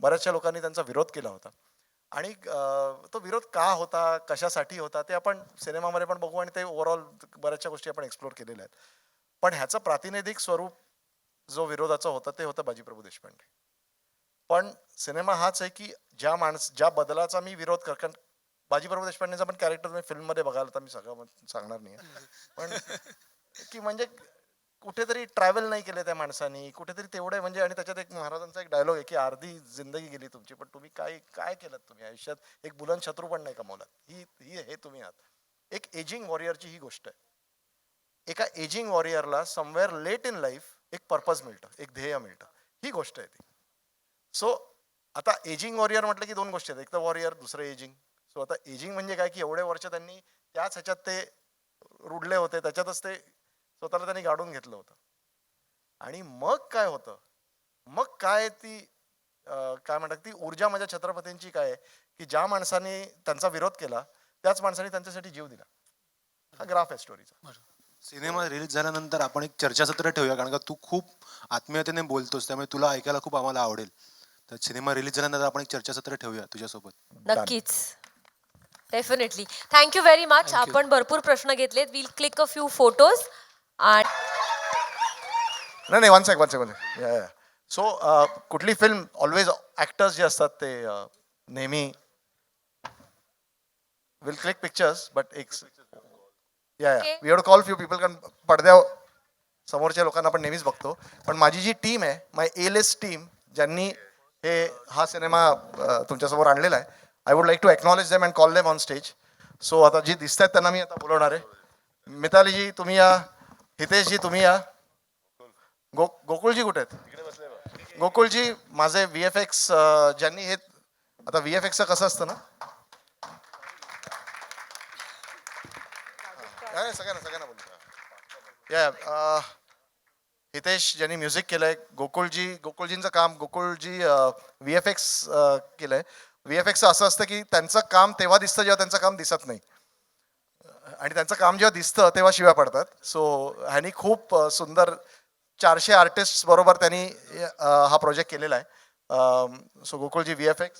बऱ्याचशा लोकांनी त्यांचा विरोध केला होता. आणि तो विरोध का होता, कशासाठी होता, ते आपण सिनेमामध्ये पण बघू आणि ते ओव्हरऑल बऱ्याचशा गोष्टी आपण एक्सप्लोर केलेल्या आहेत. पण ह्याचं प्रातिनिधिक स्वरूप जो विरोधाचा होता ते होतं बाजीप्रभू देशपांडे. पण सिनेमा हाच आहे की ज्या बदलाचा मी विरोध कारण बाजीप्रभू देशपांडेचा पण कॅरेक्टर तुम्ही फिल्ममध्ये बघाल तर मी सगळं सांगणार नाही, पण की म्हणजे कुठेतरी ट्रॅव्हल नाही केले त्या माणसानी, कुठेतरी तेवढे म्हणजे. आणि त्याच्यात एक महाराजांचा एक डायलॉग आहे की अर्धी जिंदगी गेली तुमची, पण तुम्ही काय काय केलं तुम्ही आयुष्यात, एक बुलंद शत्रू पण नाही कमवलात. ही हे तुम्ही आहात. एक एजिंग वॉरियरची ही गोष्ट आहे. एका एजिंग वॉरियरला समवेअर लेट इन लाईफ एक पर्पज मिळतं, एक ध्येय मिळतं, ही गोष्ट आहे ती. सो आता एजिंग वॉरियर म्हटलं की दोन गोष्टी आहेत, एक तर वॉरियर, दुसरं एजिंग. सो आता एजिंग म्हणजे काय की एवढे वर्ष त्यांनी त्याच ह्याच्यात ते रुडले होते, त्याच्यातच ते स्वतःला त्यांनी गाडून घेतलं होतं. आणि मग काय होतं, मग काय ती काय म्हणतात ती ऊर्जा माझ्या छत्रपतींची काय की ज्या माणसाने त्यांचा विरोध केला त्याच माणसाने त्यांच्यासाठी जीव दिला. हा ग्राफ आहे स्टोरीचा. सिनेमा रिलीज झाल्यानंतर आपण एक चर्चासत्र ठेवूया, कारण का तू खूप आत्मीयतेने बोलतोस, त्यामुळे तुला ऐकायला खूप आम्हाला आवडेल. तर सिनेमा रिलीज झाल्यानंतर आपण एक चर्चासत्र ठेवूया तुझ्यासोबत. नक्कीच, डेफिनेटली. Thank you very much. आपण भरपूर प्रश्न घेतलेत. Will click a few photos. नाही, वन सेक. सो कुठली फिल्म ऑलवेज ऍक्टर्स जे असतात ते नेहमी विल क्लिक पिक्चर्स, बट एक we have to call few people, कारण पडद्या समोरच्या लोकांना आपण नेहमीच बघतो. पण माझी जी टीम आहे, माय A-list टीम, ज्यांनी हा सिनेमा तुमच्यासमोर आणलेला आहे, I would like to acknowledge them and call them on stage. So आता जी दिसत आहेत त्यांना मी आता बोलवणार आहे. मितालीजी तुम्ही या, हितेशजी तुम्ही या, गोकुळजी कुठे आहेत? गोकुळजी माझे VFX ज्यांनी हे, आता VFXचं कसं असतं ना, सगळ्यांना बोलतो. हितेश ज्यांनी म्युझिक केलंय, गोकुळजींचं काम, गोकुळजी VFX केलंय. VFXचं असं असतं की त्यांचं काम तेव्हा दिसतं जेव्हा त्यांचं काम दिसत नाही, आणि त्यांचं काम जेव्हा दिसतं तेव्हा शिव्या पडतात. सो ह्यांनी खूप सुंदर 400 आर्टिस्ट बरोबर त्यांनी हा प्रोजेक्ट केलेला आहे. सो गोकुळजी VFX,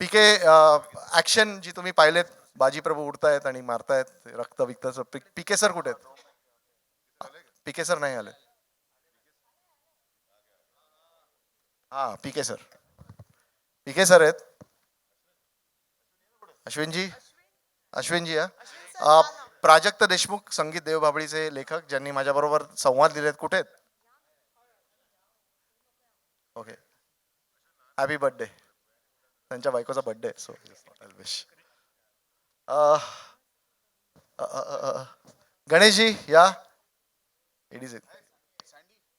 PK ऍक्शन जी तुम्ही पाहिलेत, बाजीप्रभू उडतायत आणि मारतायत रक्त विकताचं. PK सर कुठे आहेत? PK सर नाही आले. हा, PK सर आहेत. अश्विनजी या. प्राजक्त देशमुख, संगीत देवबाभळीचे लेखक, ज्यांनी माझ्याबरोबर संवाद लिहिलेत, कुठे आहेत? Okay, happy birthday. त्यांच्या बायकोचा बर्थडे. So wish. गणेशजी या.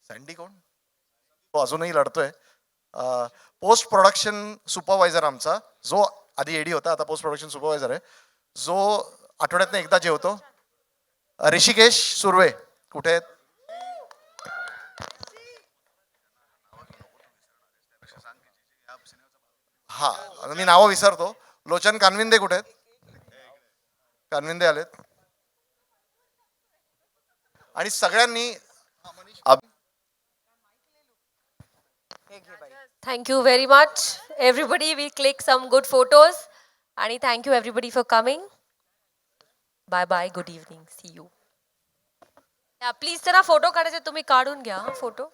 सँडी कोण? तो अजूनही लढतोय. पोस्ट प्रोडक्शन सुपरवायझर आमचा, जो आधी एडी होता, आता पोस्ट प्रोडक्शन सुपरवायझर आहे, जो आठवड्यातनं एकदा जेवतो. ऋषिकेश सुर्वे कुठे आहेत? हा, मी नावं विसरतो. लोचन कानविंदे कुठे आहेत? कानविंदे आलेत. आणि सगळ्यांनी Thank you very much. Everybody will click some good photos. आणि thank you everybody for coming. Bye bye. Good evening. See you. Please जरा फोटो काढायचे, तुम्ही काढून घ्या फोटो.